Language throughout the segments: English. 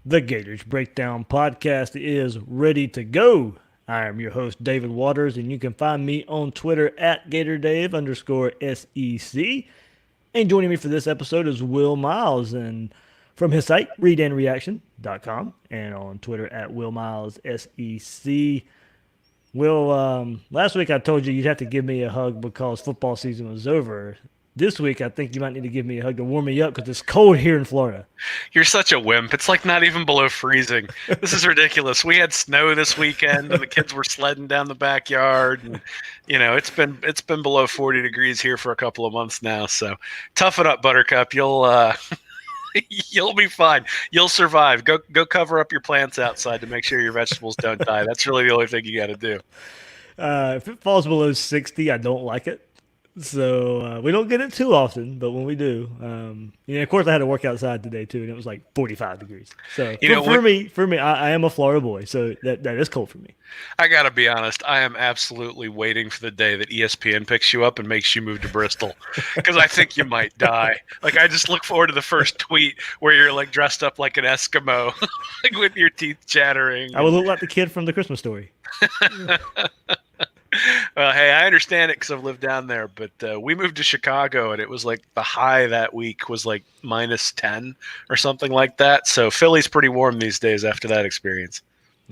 The Gators Breakdown podcast is ready to go. I am your host, David Waters, and you can find me on Twitter at GatorDave_SEC. And joining me for this episode is Will Miles, and from his site, readandreaction.com, and on Twitter at WillMilesSEC. Will, last week I told you you'd have to give me a hug because football season was over. This week, I think you might need to give me a hug to warm me up because it's cold here in Florida. You're such a wimp. It's like not even below freezing. This is ridiculous. We had snow this weekend and the kids were sledding down the backyard and it's been below 40 degrees here for a couple of months now. So toughen up, Buttercup. You'll you'll be fine. You'll survive. Go cover up your plants outside to make sure your vegetables don't die. That's really the only thing you got to do. If it falls below 60, I don't like it. So we don't get it too often, but when we do, of course, I had to work outside today too, and it was like 45 degrees. So You know what? for me, I am a Florida boy, so that is cold for me. I gotta be honest. I am absolutely waiting for the day that ESPN picks you up and makes you move to Bristol, because I think you might die. Like I just look forward to the first tweet where you're like dressed up like an Eskimo, like with your teeth chattering. I would look like the kid from the Christmas Story. Well, hey, I understand it because I've lived down there, but we moved to Chicago and it was like the high that week was like -10 or something like that. So Philly's pretty warm these days after that experience.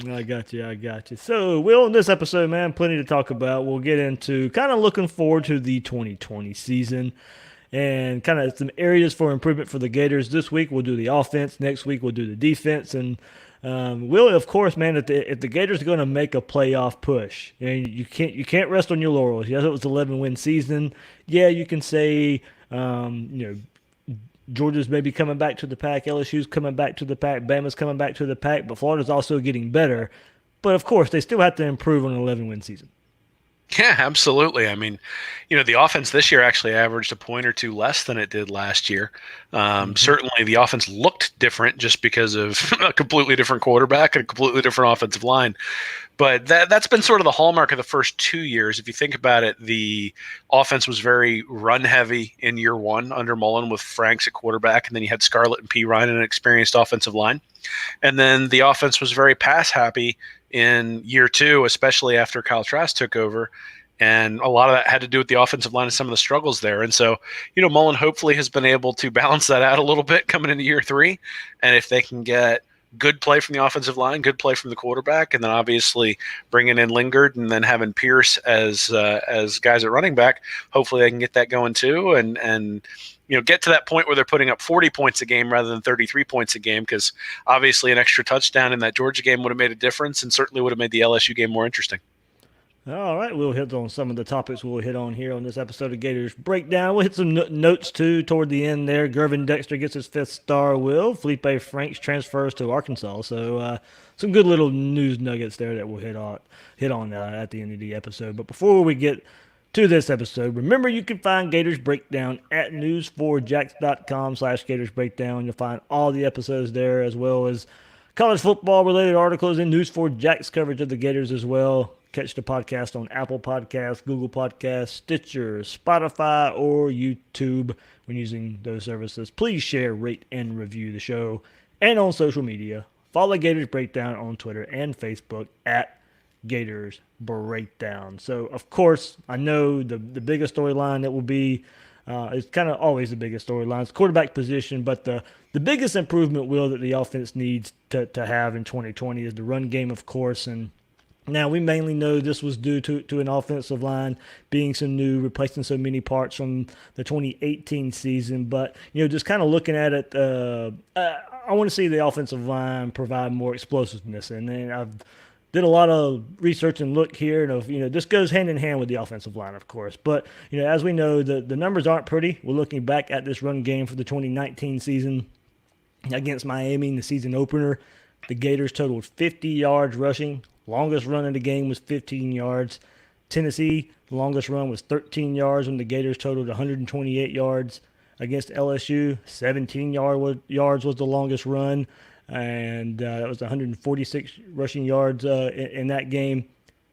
I got you. I got you. So, Will, in this episode, man, plenty to talk about. We'll get into kind of looking forward to the 2020 season and kind of some areas for improvement for the Gators. This week, we'll do the offense. Next week, we'll do the defense. And Will, of course, man, if the Gators are going to make a playoff push, and you can't rest on your laurels. Yes, it was an 11-win season. Yeah, you can say, Georgia's maybe coming back to the pack. LSU's coming back to the pack. Bama's coming back to the pack. But Florida's also getting better. But of course, they still have to improve on an 11-win season. Yeah, absolutely. I mean, the offense this year actually averaged a point or two less than it did last year. Certainly, the offense looked different just because of a completely different quarterback and a completely different offensive line. But that's been sort of the hallmark of the first 2 years. If you think about it, the offense was very run heavy in year one under Mullen with Franks at quarterback, and then you had Scarlett and P. Ryan, an experienced offensive line. And then the offense was very pass happy in year two, especially after Kyle Trask took over. And a lot of that had to do with the offensive line and some of the struggles there. And so, Mullen hopefully has been able to balance that out a little bit coming into year three. And if they can get good play from the offensive line, good play from the quarterback, and then obviously bringing in Lingard and then having Pierce as guys at running back, hopefully they can get that going too. And get to that point where they're putting up 40 points a game rather than 33 points a game, because obviously an extra touchdown in that Georgia game would have made a difference and certainly would have made the LSU game more interesting. All right, we'll hit on some of the topics we'll hit on here on this episode of Gators Breakdown. We'll hit some notes, too, toward the end there. Gervin Dexter gets his fifth star, Will. Felipe Franks transfers to Arkansas. So some good little news nuggets there that we'll hit on at the end of the episode. But before we get to this episode, remember you can find Gators Breakdown at news4jax.com/Gators Breakdown. You'll find all the episodes there, as well as college football related articles and News4Jax coverage of the Gators as well. Catch the podcast on Apple Podcasts, Google Podcasts, Stitcher, Spotify, or YouTube when using those services. Please share, rate, and review the show. And on social media, follow Gators Breakdown on Twitter and Facebook at Gators Breakdown. So, of course, I know the biggest storyline that will be it's kind of always the biggest storyline. It's quarterback position, but the biggest improvement, Will, that the offense needs to have in 2020 is the run game, of course. And now, we mainly know this was due to an offensive line being so new, replacing so many parts from the 2018 season. But, just kind of looking at it, I want to see the offensive line provide more explosiveness. And then I've did a lot of research and look here, and this goes hand in hand with the offensive line, of course. But, as we know, the numbers aren't pretty. We're looking back at this run game for the 2019 season against Miami in the season opener. The Gators totaled 50 yards rushing. Longest run in the game was 15 yards. Tennessee, the longest run was 13 yards when the Gators totaled 128 yards. Against LSU, 17 yards was the longest run, and that was 146 rushing yards in that game.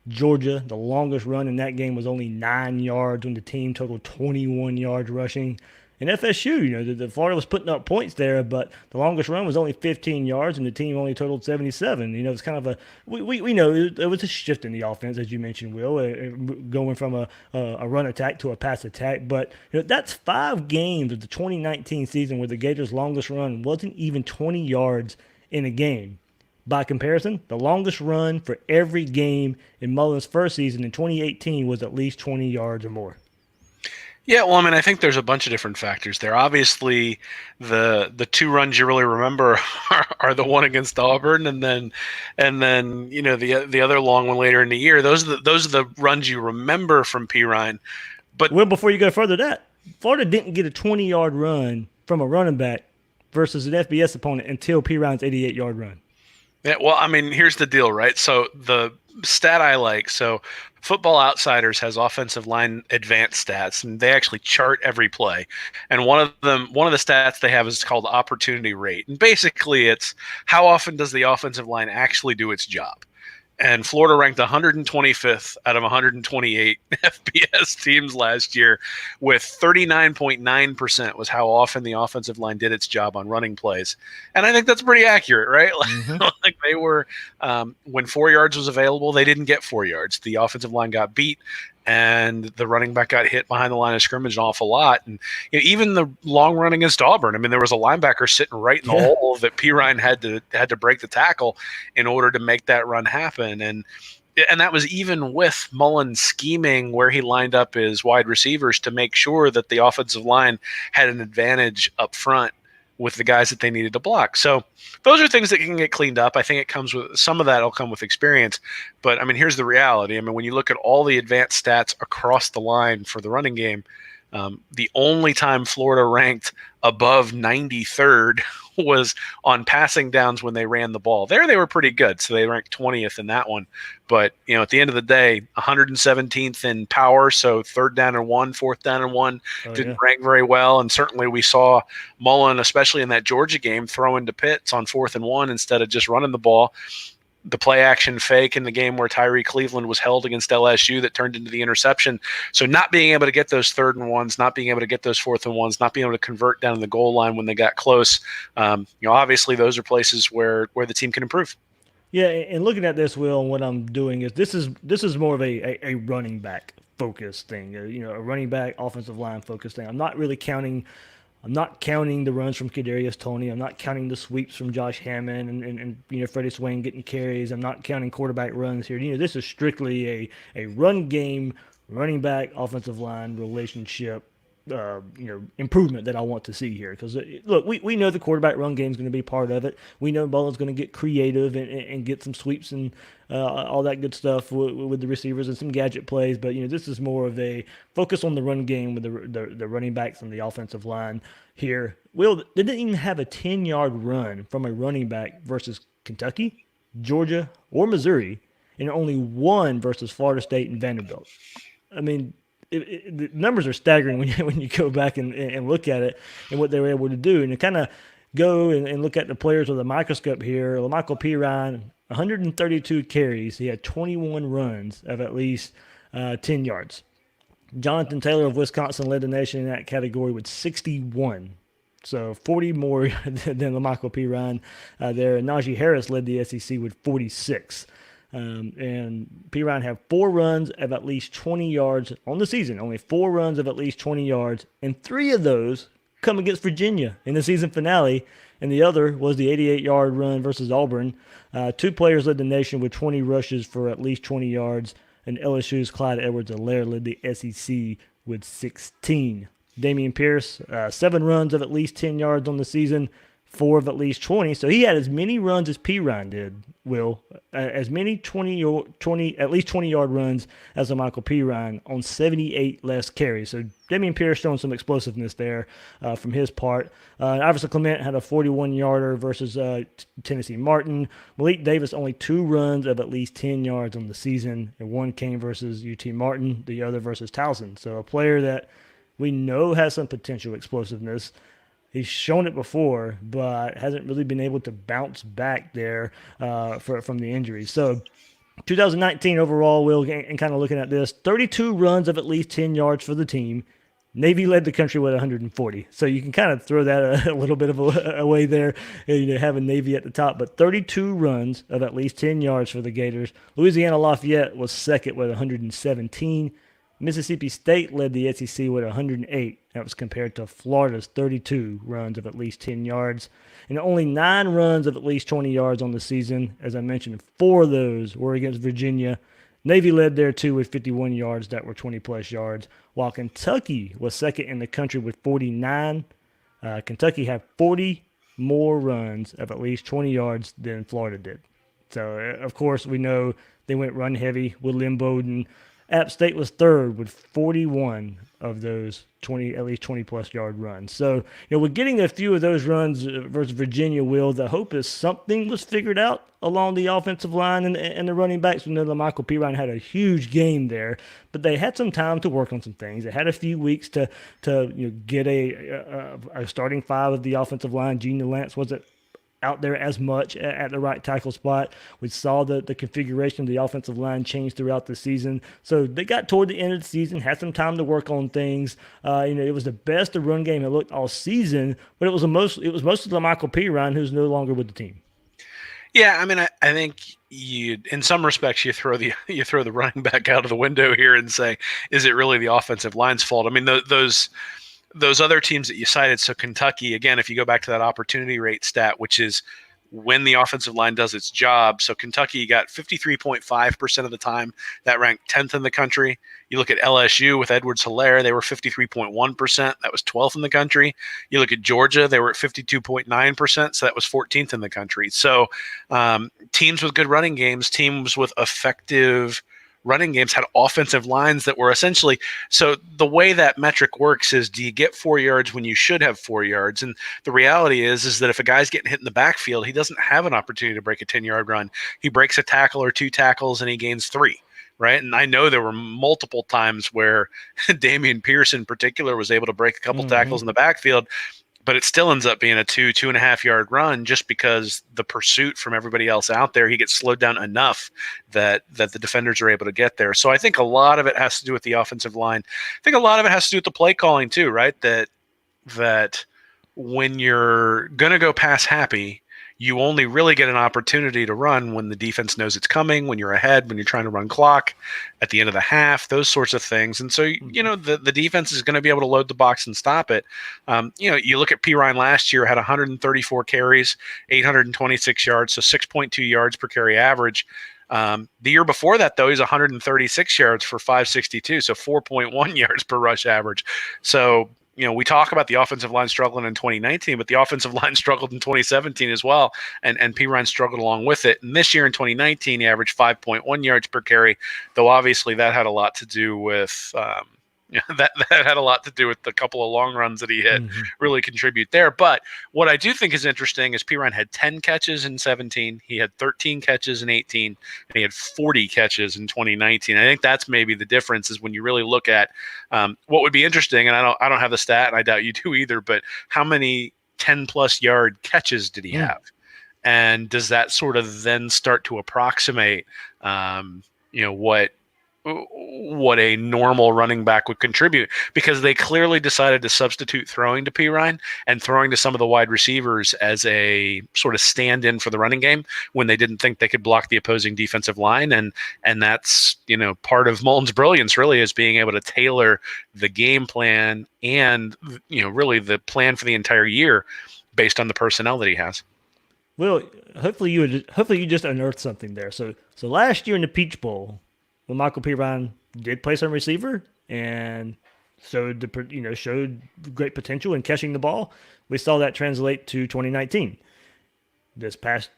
Georgia, the longest run in that game was only 9 yards when the team totaled 21 yards rushing. And FSU, the Florida was putting up points there, but the longest run was only 15 yards, and the team only totaled 77. It's kind of we know it was a shift in the offense, as you mentioned, Will, going from a run attack to a pass attack. But that's 5 games of the 2019 season where the Gators' longest run wasn't even 20 yards in a game. By comparison, the longest run for every game in Mullen's first season in 2018 was at least 20 yards or more. Yeah, well, I mean, I think there's a bunch of different factors there. Obviously, the two runs you really remember are the one against Auburn, and then the other long one later in the year. Those are the runs you remember from Pirine. But Well, before you go further, that Florida didn't get a 20-yard run from a running back versus an FBS opponent until Pirine's 88-yard run. yeah, well, I mean, here's the deal, right? So the stat I like, so Football Outsiders has offensive line advanced stats, and they actually chart every play. And one of the stats they have is called opportunity rate, and basically it's how often does the offensive line actually do its job. And Florida ranked 125th out of 128 FBS teams last year, with 39.9% was how often the offensive line did its job on running plays. And I think that's pretty accurate, right? Mm-hmm. Like they were, when 4 yards was available, they didn't get 4 yards. The offensive line got beat, and the running back got hit behind the line of scrimmage an awful lot. And even the long run against Auburn, I mean, there was a linebacker sitting right in the hole that Pirine had to break the tackle in order to make that run happen. And that was even with Mullen scheming where he lined up his wide receivers to make sure that the offensive line had an advantage up front with the guys that they needed to block. So those are things that can get cleaned up. I think it comes with some of that will come with experience. But I mean, here's the reality. I mean, when you look at all the advanced stats across the line for the running game, the only time Florida ranked above 93rd was on passing downs when they ran the ball. There they were pretty good, so they ranked 20th in that one. But at the end of the day, 117th in power, so 3rd down and 1, 4th down and 1 didn't rank very well. And certainly we saw Mullen, especially in that Georgia game, throwing to Pitts on 4th and 1 instead of just running the ball. The play action fake in the game where Tyree Cleveland was held against LSU that turned into the interception. So not being able to get those 3rd and 1s, not being able to get those 4th and 1s, not being able to convert down to the goal line when they got close. Obviously those are places where the team can improve. Yeah, and looking at this, Will, and what I'm doing is this is more of a running back focus thing. A running back offensive line focus thing. I'm not counting the runs from Kadarius Toney. I'm not counting the sweeps from Josh Hammond and Freddie Swain getting carries. I'm not counting quarterback runs here. This is strictly a run game, running back, offensive line relationship, improvement that I want to see here. Because look, we know the quarterback run game is going to be part of it. We know Mullen's going to get creative and get some sweeps and all that good stuff with the receivers and some gadget plays. But this is more of a focus on the run game with the running backs and the offensive line here. Will, they didn't even have a 10-yard run from a running back versus Kentucky, Georgia, or Missouri, and only one versus Florida State and Vanderbilt. I mean, the numbers are staggering when you go back and look at it and what they were able to do. And to kind of go and look at the players with a microscope here, LaMichael Pirine, 132 carries. He had 21 runs of at least 10 yards. Jonathan Taylor of Wisconsin led the nation in that category with 61. So 40 more than LaMichael Pirine there. And Najee Harris led the SEC with 46. And Pirine had 4 runs of at least 20 yards on the season. Only 4 runs of at least 20 yards. And 3 of those come against Virginia in the season finale. And the other was the 88-yard run versus Auburn. 2 players led the nation with 20 rushes for at least 20 yards. And LSU's Clyde Edwards-Helaire led the SEC with 16. Damian Pierce, 7 runs of at least 10 yards on the season. 4 of at least 20. So he had as many runs as Pirine did, Will. As many at least 20-yard runs as Michael Pirine on 78 less carries. So Damian Pierce showing some explosiveness there from his part. Iverson Clement had a 41-yarder versus Tennessee Martin. Malik Davis only 2 runs of at least 10 yards on the season. And 1 came versus UT Martin, the other versus Towson. So a player that we know has some potential explosiveness. He's shown it before, but hasn't really been able to bounce back there from the injury. So 2019 overall, Will, and kind of looking at this, 32 runs of at least 10 yards for the team, Navy led the country with 140. So you can kind of throw that a little bit of away there, having Navy at the top. But 32 runs of at least 10 yards for the Gators. Louisiana Lafayette was second with 117. Mississippi State led the SEC with 108. That was compared to Florida's 32 runs of at least 10 yards. And only 9 runs of at least 20 yards on the season. As I mentioned, 4 of those were against Virginia. Navy led there too with 51 yards that were 20-plus yards, while Kentucky was second in the country with 49. Kentucky had 40 more runs of at least 20 yards than Florida did. So, of course, we know they went run heavy with Lynn Bowden. App State was third with 41 of those at least 20-plus yard runs. So, we're getting a few of those runs versus Virginia. Will the hope is something was figured out along the offensive line and the running backs? We know that Michael Pirine had a huge game there, but they had some time to work on some things. They had a few weeks to get a starting 5 of the offensive line. Gene Lance wasn't out there as much at the right tackle spot. We saw the configuration of the offensive line change throughout the season. So they got toward the end of the season, had some time to work on things. It was the best the run game had looked all season, but it was mostly Michael Pirine, who's no longer with the team. Yeah, I mean, I think in some respects, you throw the running back out of the window here and say, is it really the offensive line's fault? I mean, those other teams that you cited, so Kentucky, again, if you go back to that opportunity rate stat, which is when the offensive line does its job. So Kentucky got 53.5% of the time. That ranked 10th in the country. You look at LSU with Edwards-Helaire, they were 53.1%. That was 12th in the country. You look at Georgia, they were at 52.9%. So that was 14th in the country. So teams with good running games, teams with effective running games had offensive lines that were essentially, so the way that metric works is, do you get 4 yards when you should have 4 yards? And the reality is that if a guy's getting hit in the backfield, he doesn't have an opportunity to break a 10-yard run. He breaks a tackle or 2 tackles and he gains 3. Right. And I know there were multiple times where Damian Pierce in particular was able to break a couple tackles in the backfield, but it still ends up being a 2.5 yard run just because the pursuit from everybody else out there, he gets slowed down enough that the defenders are able to get there. So I think a lot of it has to do with the offensive line. I think a lot of it has to do with the play calling too, right? That when you're going to go pass happy, you only really get an opportunity to run when the defense knows it's coming, when you're ahead, when you're trying to run clock at the end of the half, those sorts of things. And so, the defense is going to be able to load the box and stop it. You look at Pirine last year, had 134 carries, 826 yards, so 6.2 yards per carry average. The year before that, though, he's 136 yards for 562, so 4.1 yards per rush average. So, we talk about the offensive line struggling in 2019, but the offensive line struggled in 2017 as well, and Pirine struggled along with it. And this year in 2019, he averaged 5.1 yards per carry, though obviously that had a lot to do with that had a lot to do with the couple of long runs that he hit really contribute there. But what I do think is interesting is Pirine had 10 catches in 17. He had 13 catches in 18, and he had 40 catches in 2019. I think that's maybe the difference is when you really look at what would be interesting, and I don't have the stat, and I doubt you do either, but how many 10-plus yard catches did he have? And does that sort of then start to approximate, what a normal running back would contribute, because they clearly decided to substitute throwing to Pirine and throwing to some of the wide receivers as a sort of stand-in for the running game when they didn't think they could block the opposing defensive line. And that's, part of Mullen's brilliance really is being able to tailor the game plan and, really the plan for the entire year based on the personnel that he has. Well, hopefully you just unearthed something there. So last year in the Peach Bowl, when Michael Pirine did play some receiver and showed great potential in catching the ball, we saw that translate to 2019. This past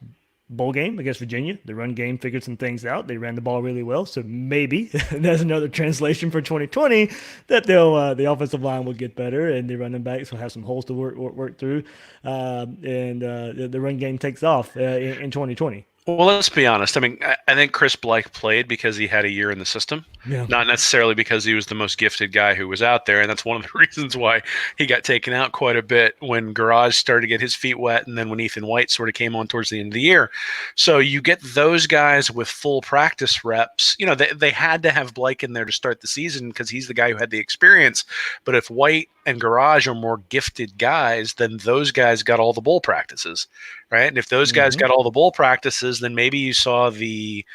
bowl game against Virginia, the run game figured some things out. They ran the ball really well, so maybe there's another translation for 2020 that the offensive line will get better and the running backs will have some holes to work through, and the run game takes off in 2020. Well, let's be honest. I mean, I think Chris Blake played because he had a year in the system, Yeah. not necessarily because he was the most gifted guy who was out there. And that's one of the reasons why he got taken out quite a bit when Garage started to get his feet wet, and then when Ethan White sort of came on towards the end of the year. So you get those guys with full practice reps. You know, they had to have Blake in there to start the season because he's the guy who had the experience. But if White and Garage are more gifted guys, then those guys got all the bowl practices, right? And if those guys Mm-hmm. got all the bowl practices, then maybe you saw the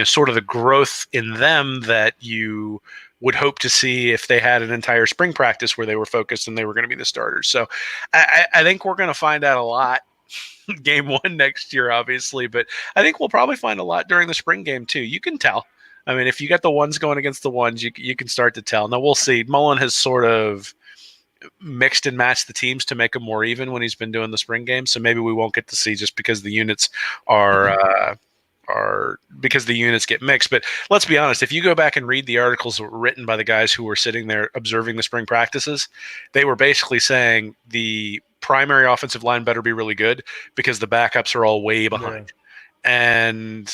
sort of the growth in them that you would hope to see if they had an entire spring practice where they were focused and they were going to be the starters. So I think we're going to find out a lot game one next year, obviously, but I think we'll probably find a lot during the spring game too. You can tell. I mean, if you got the ones going against the ones, you can start to tell. Now we'll see. Mullen has sort of mixed and matched the teams to make them more even when he's been doing the spring game. So maybe we won't get to see just because the units are because the units get mixed. But let's be honest, if you go back and read the articles that were written by the guys who were sitting there observing the spring practices, they were basically saying the primary offensive line better be really good because the backups are all way Yeah. behind. And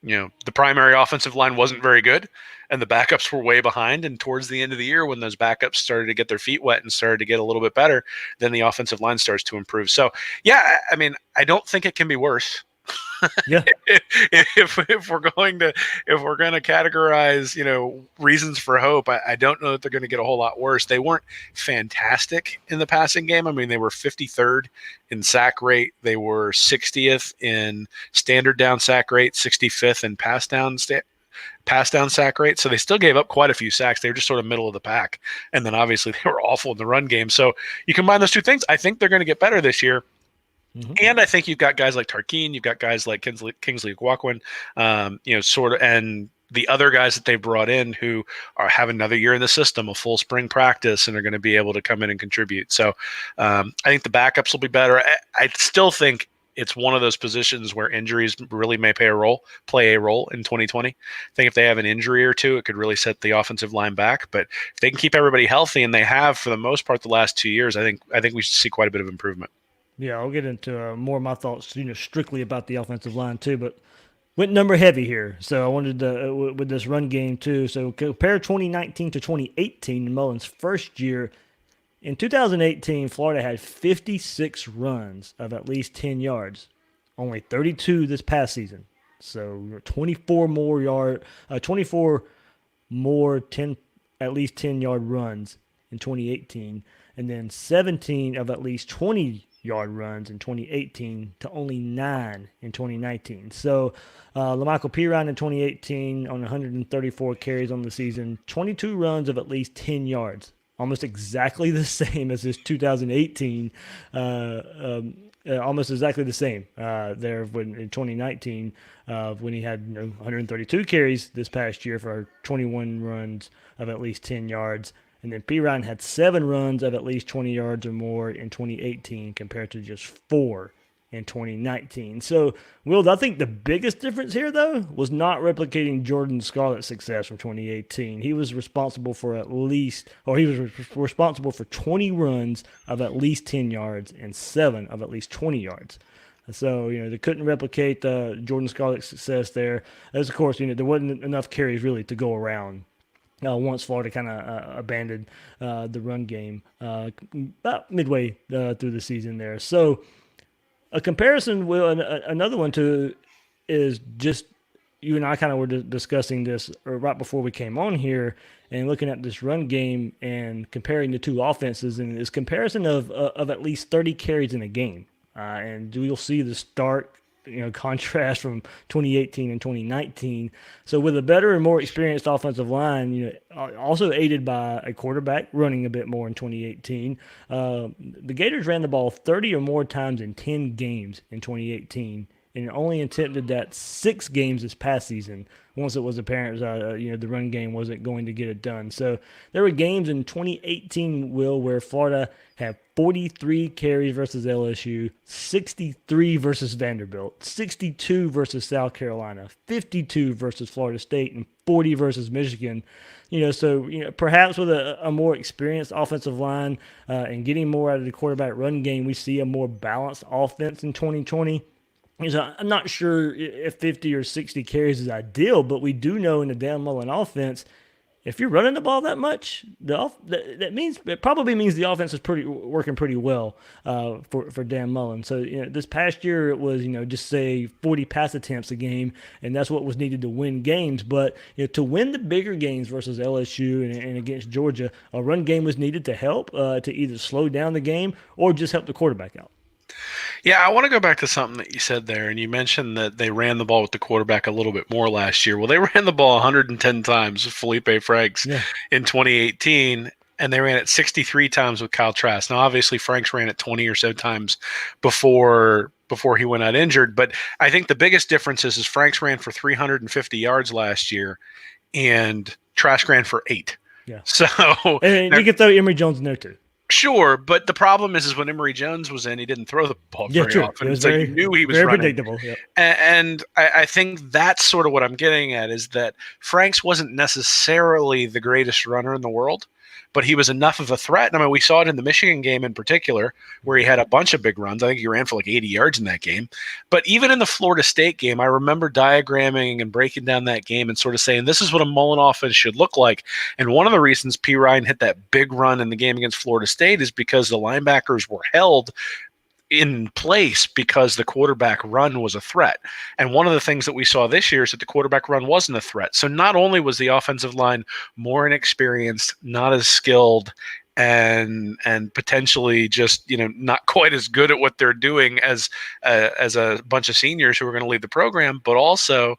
the primary offensive line wasn't very good, and the backups were way behind. And towards the end of the year, when those backups started to get their feet wet and started to get a little bit better, then the offensive line starts to improve. So, yeah, I mean, I don't think it can be worse. Yeah. if we're going to categorize reasons for hope, I don't know that they're going to get a whole lot worse. They weren't fantastic in the passing game. I mean, they were 53rd in sack rate, they were 60th in standard down sack rate, 65th in pass down sack rate. So they still gave up quite a few sacks. They were just sort of middle of the pack, and then obviously they were awful in the run game. So you combine those two things, I think they're going to get better this year. Mm-hmm. And I think you've got guys like Tarkeen, you've got guys like Kingsley Guaquin, sort of, and the other guys that they brought in who have another year in the system, a full spring practice, and are going to be able to come in and contribute. So I think the backups will be better. I still think it's one of those positions where injuries really may play a role in 2020. I think if they have an injury or two, it could really set the offensive line back. But if they can keep everybody healthy, and they have for the most part the last 2 years, I think we should see quite a bit of improvement. Yeah, I'll get into more of my thoughts, strictly about the offensive line too, but went number heavy here. So I wanted to with this run game too. So compare 2019 to 2018 in Mullen's first year. In 2018, Florida had 56 runs of at least 10 yards, only 32 this past season. So 24 more 10 at least 10-yard runs in 2018, and then 17 of at least 20-yard runs in 2018 to only 9 in 2019. So Lamichael Pirine in 2018 on 134 carries on the season, 22 runs of at least 10 yards, almost exactly the same as his 2018. Almost exactly the same there when in 2019 when he had 132 carries this past year for 21 runs of at least 10 yards. And then Pirine had 7 runs of at least 20 yards or more in 2018 compared to just 4 in 2019. So, Will, I think the biggest difference here, though, was not replicating Jordan Scarlett's success from 2018. He was responsible for responsible for 20 runs of at least 10 yards and 7 of at least 20 yards. So, they couldn't replicate Jordan Scarlett's success there. As, of course, there wasn't enough carries really to go around. Once Florida kind of abandoned the run game about midway through the season there. So, a comparison, Will, another one too, is just you and I kind of were discussing this right before we came on here and looking at this run game and comparing the two offenses, and this comparison of at least 30 carries in a game. And we'll see the stark contrast from 2018 and 2019. So with a better and more experienced offensive line, also aided by a quarterback running a bit more in 2018, the Gators ran the ball 30 or more times in 10 games in 2018 and only attempted that 6 games this past season once it was apparent the run game wasn't going to get it done. So there were games in 2018, Will, where Florida had 43 carries versus LSU, 63 versus Vanderbilt, 62 versus South Carolina, 52 versus Florida State, and 40 versus Michigan. Perhaps with a more experienced offensive line and getting more out of the quarterback run game, we see a more balanced offense in 2020. So I'm not sure if 50 or 60 carries is ideal, but we do know in the Dan Mullen offense, if you're running the ball that much, that means it probably means the offense is pretty working pretty well for Dan Mullen. So this past year it was just say 40 pass attempts a game, and that's what was needed to win games. But to win the bigger games versus LSU and against Georgia, a run game was needed to help to either slow down the game or just help the quarterback out. Yeah, I want to go back to something that you said there, and you mentioned that they ran the ball with the quarterback a little bit more last year. Well, they ran the ball 110 times with Felipe Franks Yeah. in 2018, and they ran it 63 times with Kyle Trask. Now, obviously, Franks ran it 20 or so times before he went out injured, but I think the biggest difference is Franks ran for 350 yards last year, and Trask ran for 8. Yeah. So And you can throw Emory Jones in there too. sure, but the problem is when Emory Jones was in, he didn't throw the ball Yeah, very true. It often, and was so you knew he was very running. predictable. Yep. And I think that's sort of what I'm getting at is that Franks wasn't necessarily the greatest runner in the world, but he was enough of a threat. And I mean, we saw it in the Michigan game in particular, where he had a bunch of big runs. I think he ran for like 80 yards in that game. But even in the Florida State game, I remember diagramming and breaking down that game and sort of saying, this is what a Mullen offense should look like. And one of the reasons P. Ryan hit that big run in the game against Florida State is because the linebackers were held in place because the quarterback run was a threat. And one of the things that we saw this year is that the quarterback run wasn't a threat. So not only was the offensive line more inexperienced, not as skilled, and potentially just not quite as good at what they're doing as a bunch of seniors who are going to lead the program, but also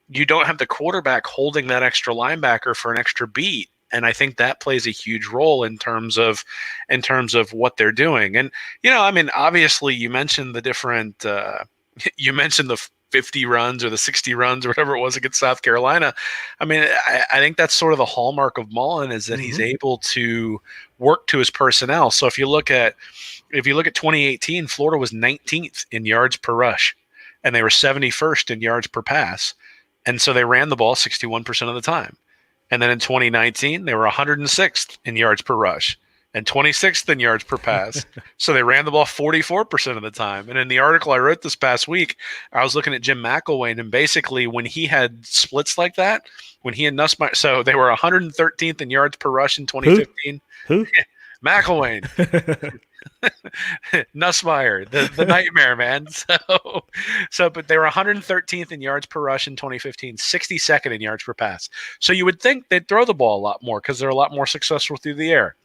you don't have the quarterback holding that extra linebacker for an extra beat. And I think that plays a huge role in terms of what they're doing. And I mean, obviously, you mentioned the different. You mentioned the 50 runs or the 60 runs or whatever it was against South Carolina. I mean, I think that's sort of the hallmark of Mullen is that he's able to work to his personnel. So if you look at 2018, Florida was 19th in yards per rush, and they were 71st in yards per pass. And so they ran the ball 61% of the time. And then in 2019, they were 106th in yards per rush and 26th in yards per pass. So they ran the ball 44% of the time. And in the article I wrote this past week, I was looking at Jim McElwain, and basically when he had splits like that, when he and Nussmeier, so they were 113th in yards per rush in 2015. Who? McElwain. Nussmeier, the nightmare, man. But they were 113th in yards per rush in 2015, 62nd in yards per pass. So you would think they'd throw the ball a lot more because they're a lot more successful through the air.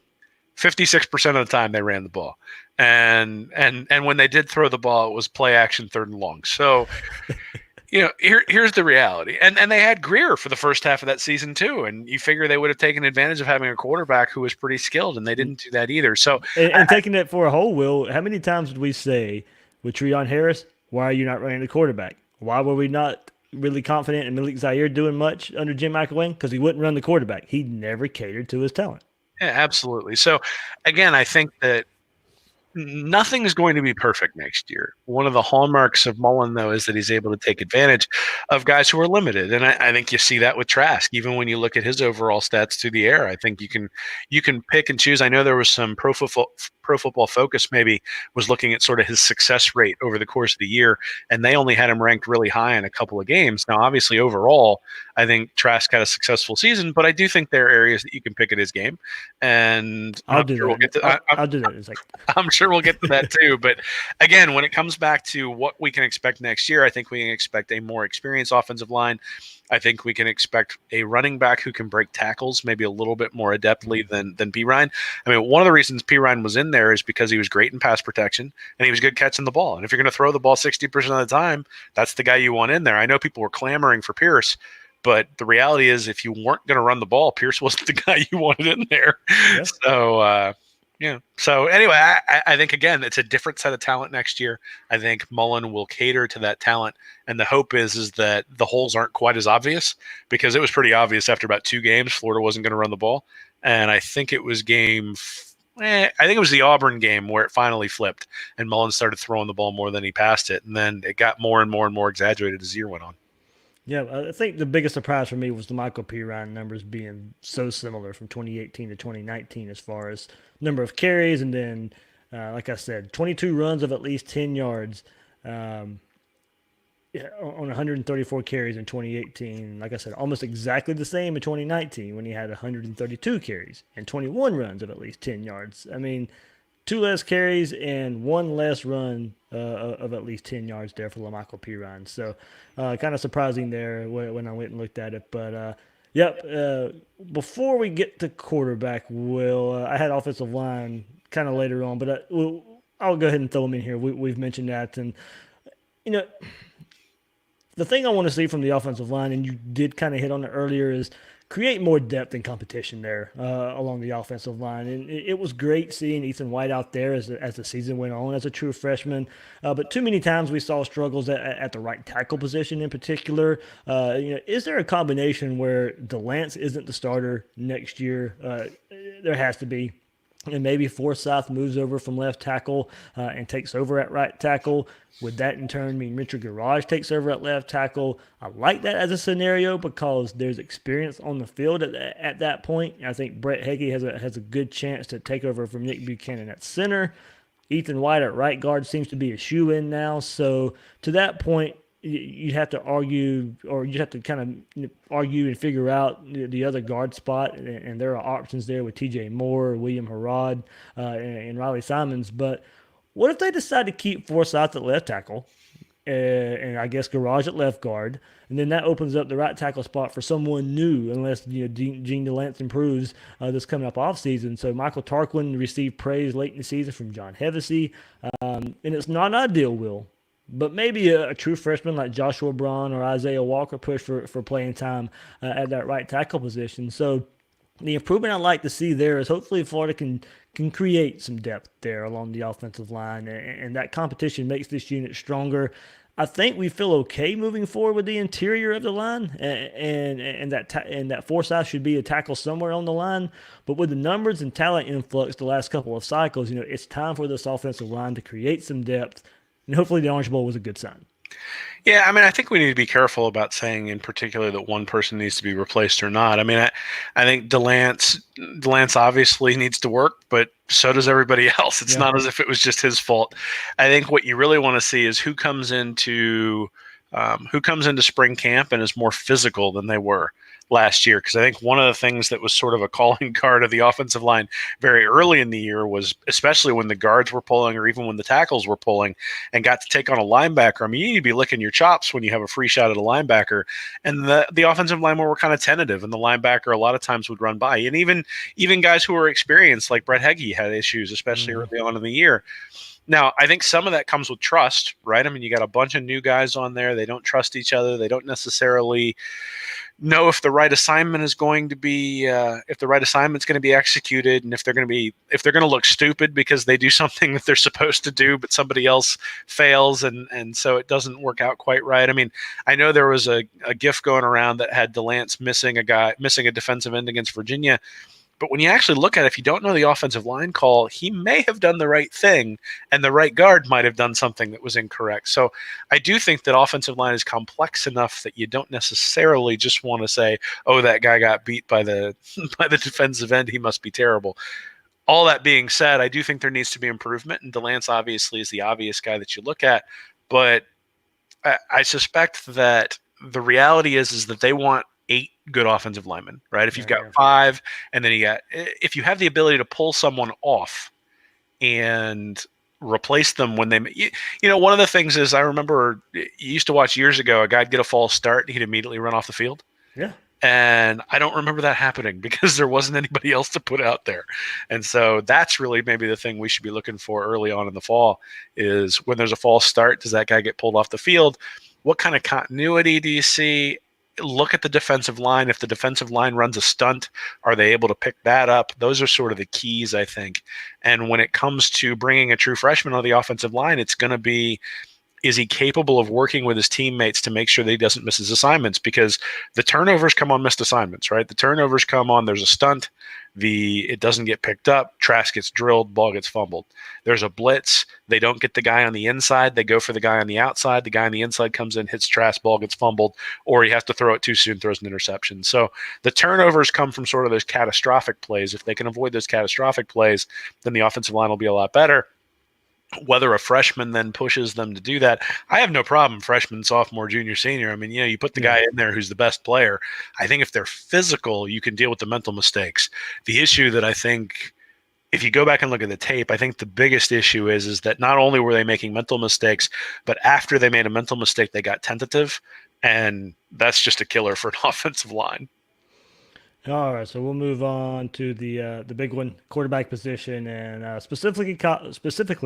56% of the time they ran the ball, and when they did throw the ball, it was play action, 3rd and long. So here's the reality. And they had Greer for the first half of that season too. And you figure they would have taken advantage of having a quarterback who was pretty skilled, and they didn't do that either. So and taking it for a whole, Will, how many times did we say with Treon Harris, why are you not running the quarterback? Why were we not really confident in Malik Zaire doing much under Jim McElwain? Because he wouldn't run the quarterback. He never catered to his talent. yeah, absolutely. So again, I think that nothing is going to be perfect next year. One of the hallmarks of Mullen, though, is that he's able to take advantage of guys who are limited, and I think you see that with Trask. Even when you look at his overall stats through the air, I think you can pick and choose. I know there was some Pro Football Focus maybe was looking at sort of his success rate over the course of the year, and they only had him ranked really high in a couple of games. Now, obviously, overall, I think Trask had a successful season, but I do think there are areas that you can pick at his game, and I'll do that. I'll do that in a second. I'm sure we'll get to that too. But again, when it comes back to what we can expect next year, I think we can expect a more experienced offensive line. I think we can expect a running back who can break tackles maybe a little bit more adeptly than P. Ryan. I mean, one of the reasons P. Ryan was in there is because he was great in pass protection and he was good catching the ball. And if you're going to throw the ball 60% of the time, that's the guy you want in there. I know people were clamoring for Pierce, but the reality is if you weren't going to run the ball, Pierce wasn't the guy you wanted in there. Yeah. So anyway, I think, again, it's a different set of talent next year. I think Mullen will cater to that talent. And the hope is that the holes aren't quite as obvious, because it was pretty obvious after about 2 games, Florida wasn't going to run the ball. And I think it was I think it was the Auburn game where it finally flipped and Mullen started throwing the ball more than he passed it. And then it got more and more and more exaggerated as the year went on. Yeah, I think the biggest surprise for me was the Michael P. Ryan numbers being so similar from 2018 to 2019 as far as number of carries, and then, like I said, 22 runs of at least 10 yards. on 134 carries in 2018. Like I said, almost exactly the same in 2019 when he had 132 carries and 21 runs of at least 10 yards. I mean, two less carries and one less run of at least 10 yards there for LaMichael Pirine. So kind of surprising there when I went and looked at it. But yep, before we get to quarterback, I had offensive line kind of later on, but I'll go ahead and throw them in here. We've mentioned that. And, you know, the thing I want to see from the offensive line, and you did kind of hit on it earlier, is create more depth and competition there along the offensive line. And it was great seeing Ethan White out there as the season went on as a true freshman. But too many times we saw struggles at the right tackle position in particular. Is there a combination where DeLance isn't the starter next year? There has to be. And maybe Forsyth moves over from left tackle and takes over at right tackle. Would that in turn mean Richard Garage takes over at left tackle? I like that as a scenario because there's experience on the field at that point. I think Brett Heggie has a good chance to take over from Nick Buchanan at center. Ethan White at right guard seems to be a shoe-in now. So to that point, you'd have to argue, or you'd have to kind of argue and figure out the other guard spot. And there are options there with TJ Moore, William Harrod, and Riley Simons. But what if they decide to keep Forsyth at left tackle, and I guess Garage at left guard, and then that opens up the right tackle spot for someone new, unless Gene DeLance improves this coming up off season. So Michael Tarquin received praise late in the season from John Hevesy, and it's not ideal, Will. But maybe a true freshman like Joshua Braun or Isaiah Walker push for playing time at that right tackle position. So the improvement I'd like to see there is hopefully Florida can create some depth there along the offensive line, and that competition makes this unit stronger. I think we feel okay moving forward with the interior of the line, and that Forsyth should be a tackle somewhere on the line. But with the numbers and talent influx the last couple of cycles, it's time for this offensive line to create some depth. And hopefully the Orange Bowl was a good sign. Yeah, I mean, I think we need to be careful about saying in particular that one person needs to be replaced or not. I mean, I think DeLance obviously needs to work, but so does everybody else. It's not as if it was just his fault. I think what you really want to see is who comes into spring camp and is more physical than they were last year, because I think one of the things that was sort of a calling card of the offensive line very early in the year was, especially when the guards were pulling or even when the tackles were pulling and got to take on a linebacker. I mean, you need to be licking your chops when you have a free shot at a linebacker. And the offensive linemen were kind of tentative, and the linebacker a lot of times would run by. And even guys who were experienced, like Brett Heggie, had issues, especially early on in the year. Now, I think some of that comes with trust, right? I mean, you got a bunch of new guys on there. They don't trust each other. They don't necessarily know if the right assignment is going to be if the right assignment's going to be executed, and if they're going to look stupid because they do something that they're supposed to do but somebody else fails, and so it doesn't work out quite right. I mean, I know there was a gif going around that had DeLance missing a defensive end against Virginia. But when you actually look at it, if you don't know the offensive line call, he may have done the right thing, and the right guard might have done something that was incorrect. So I do think that offensive line is complex enough that you don't necessarily just want to say, oh, that guy got beat by the by the defensive end, he must be terrible. All that being said, I do think there needs to be improvement, and DeLance obviously is the obvious guy that you look at. But I suspect that the reality is that they want 8 good offensive linemen, right? If you've got 5, and then if you have the ability to pull someone off and replace them when one of the things is, I remember you used to watch years ago, a guy'd get a false start, he'd immediately run off the field. Yeah. And I don't remember that happening because there wasn't anybody else to put out there. And so that's really maybe the thing we should be looking for early on in the fall is when there's a false start, does that guy get pulled off the field? What kind of continuity do you see? Look at the defensive line. If the defensive line runs a stunt, are they able to pick that up? Those are sort of the keys, I think. And when it comes to bringing a true freshman on the offensive line, it's going to be, is he capable of working with his teammates to make sure that he doesn't miss his assignments? Because the turnovers come on missed assignments, right? The turnovers come on, there's a stunt, it doesn't get picked up, Trask gets drilled, ball gets fumbled. There's a blitz, they don't get the guy on the inside, they go for the guy on the outside, the guy on the inside comes in, hits Trask, ball gets fumbled, or he has to throw it too soon, throws an interception. So the turnovers come from sort of those catastrophic plays. If they can avoid those catastrophic plays, then the offensive line will be a lot better. Whether a freshman then pushes them to do that, I have no problem. Freshman, sophomore, junior, senior. I mean, you put the guy in there who's the best player. I think if they're physical, you can deal with the mental mistakes. The issue that I think, if you go back and look at the tape, I think the biggest issue is that not only were they making mental mistakes, but after they made a mental mistake, they got tentative, and that's just a killer for an offensive line. All right, so we'll move on to the big one, quarterback position, and specifically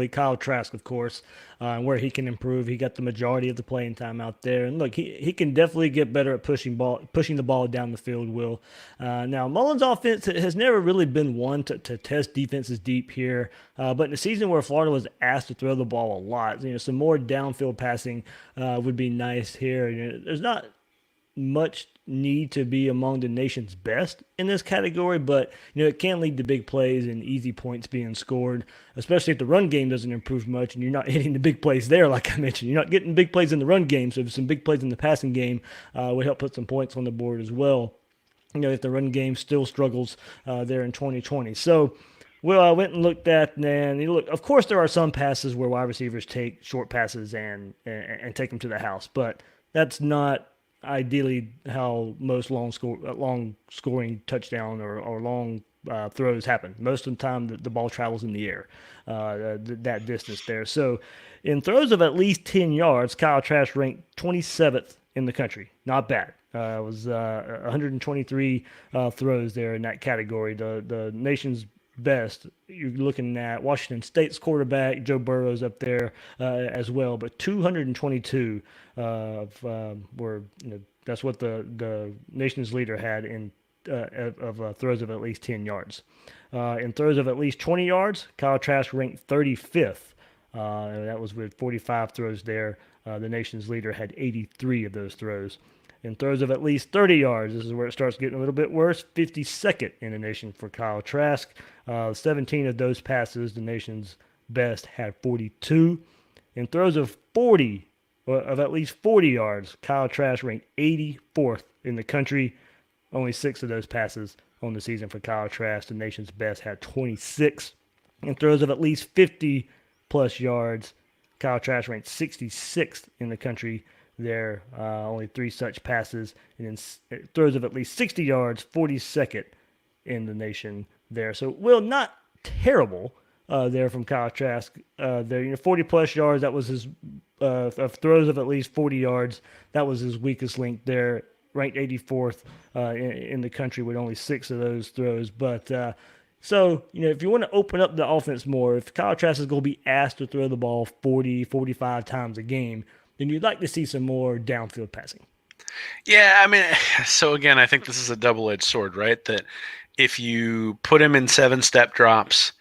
Kyle Trask, of course, where he can improve. He got the majority of the playing time out there, and look, he can definitely get better at pushing the ball down the field. Will now Mullen's offense has never really been one to test defenses deep here, but in a season where Florida was asked to throw the ball a lot, some more downfield passing would be nice here. There's not much need to be among the nation's best in this category, but it can lead to big plays and easy points being scored, especially if the run game doesn't improve much and you're not hitting the big plays there. Like I mentioned, you're not getting big plays in the run game, so some big plays in the passing game would help put some points on the board as well. If the run game still struggles there in 2020. So well, I went and looked at, and look, of course there are some passes where wide receivers take short passes and take them to the house, but that's not ideally how most long scoring touchdown or long throws happen. Most of the time, the ball travels in the air, that distance there. So, in throws of at least 10 yards, Kyle Trask ranked 27th in the country. Not bad. It was 123 throws there in that category. The nation's best. You're looking at Washington State's quarterback, Joe Burrow's up there as well, but 222 were, that's what the nation's leader had in throws of at least 10 yards. In throws of at least 20 yards, Kyle Trask ranked 35th. That was with 45 throws there. The nation's leader had 83 of those throws. In throws of at least 30 yards, this is where it starts getting a little bit worse. 52nd in the nation for Kyle Trask. 17 of those passes, the nation's best, had 42. In throws of at least 40 yards, Kyle Trask ranked 84th in the country. Only 6 of those passes on the season for Kyle Trask. The nation's best had 26. In throws of at least 50 plus yards, Kyle Trask ranked 66th in the country. There, only 3 such passes, and in throws of at least 60 yards, 42nd in the nation there. So, not terrible there from Kyle Trask. There, 40 plus yards. That was his of throws of at least 40 yards. That was his weakest link there. Ranked 84th in the country with only 6 of those throws. But so, if you want to open up the offense more, if Kyle Trask is going to be asked to throw the ball 40, 45 times a game, then you'd like to see some more downfield passing. Yeah, I mean, so again, I think this is a double-edged sword, right? That if you put him in 7-step drops,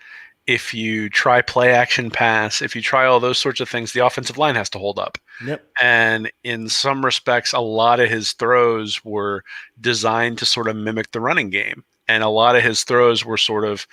if you try play action pass, if you try all those sorts of things, the offensive line has to hold up. Yep. And in some respects, a lot of his throws were designed to sort of mimic the running game. And a lot of his throws were sort of,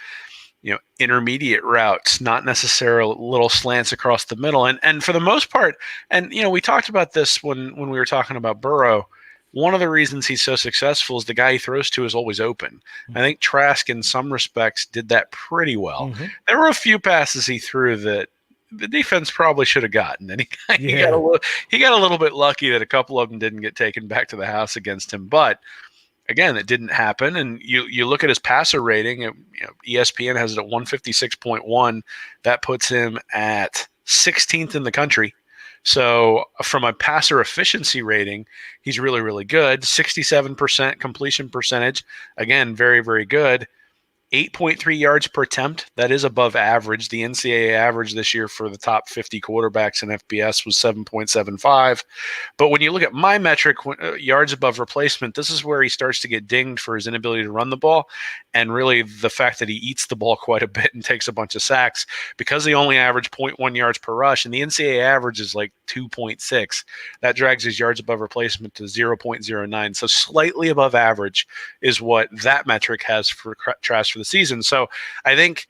intermediate routes, not necessarily little slants across the middle. And for the most part, and, we talked about this when we were talking about Burrow. One of the reasons he's so successful is the guy he throws to is always open. I think Trask, in some respects, did that pretty well. Mm-hmm. There were a few passes he threw that the defense probably should have gotten, and he got a little bit lucky that a couple of them didn't get taken back to the house against him. But again, it didn't happen. And you look at his passer rating. ESPN has it at 156.1. That puts him at 16th in the country. So from a passer efficiency rating, he's really, really good. 67% completion percentage. Again, very, very good. 8.3 yards per attempt. That is above average. The NCAA average this year for the top 50 quarterbacks in FBS was 7.75. But when you look at my metric, yards above replacement, this is where he starts to get dinged for his inability to run the ball, and really the fact that he eats the ball quite a bit and takes a bunch of sacks because he only averaged 0.1 yards per rush, and the NCAA average is like 2.6. That drags his yards above replacement to 0.09. So slightly above average is what that metric has for Trask for the season. So I think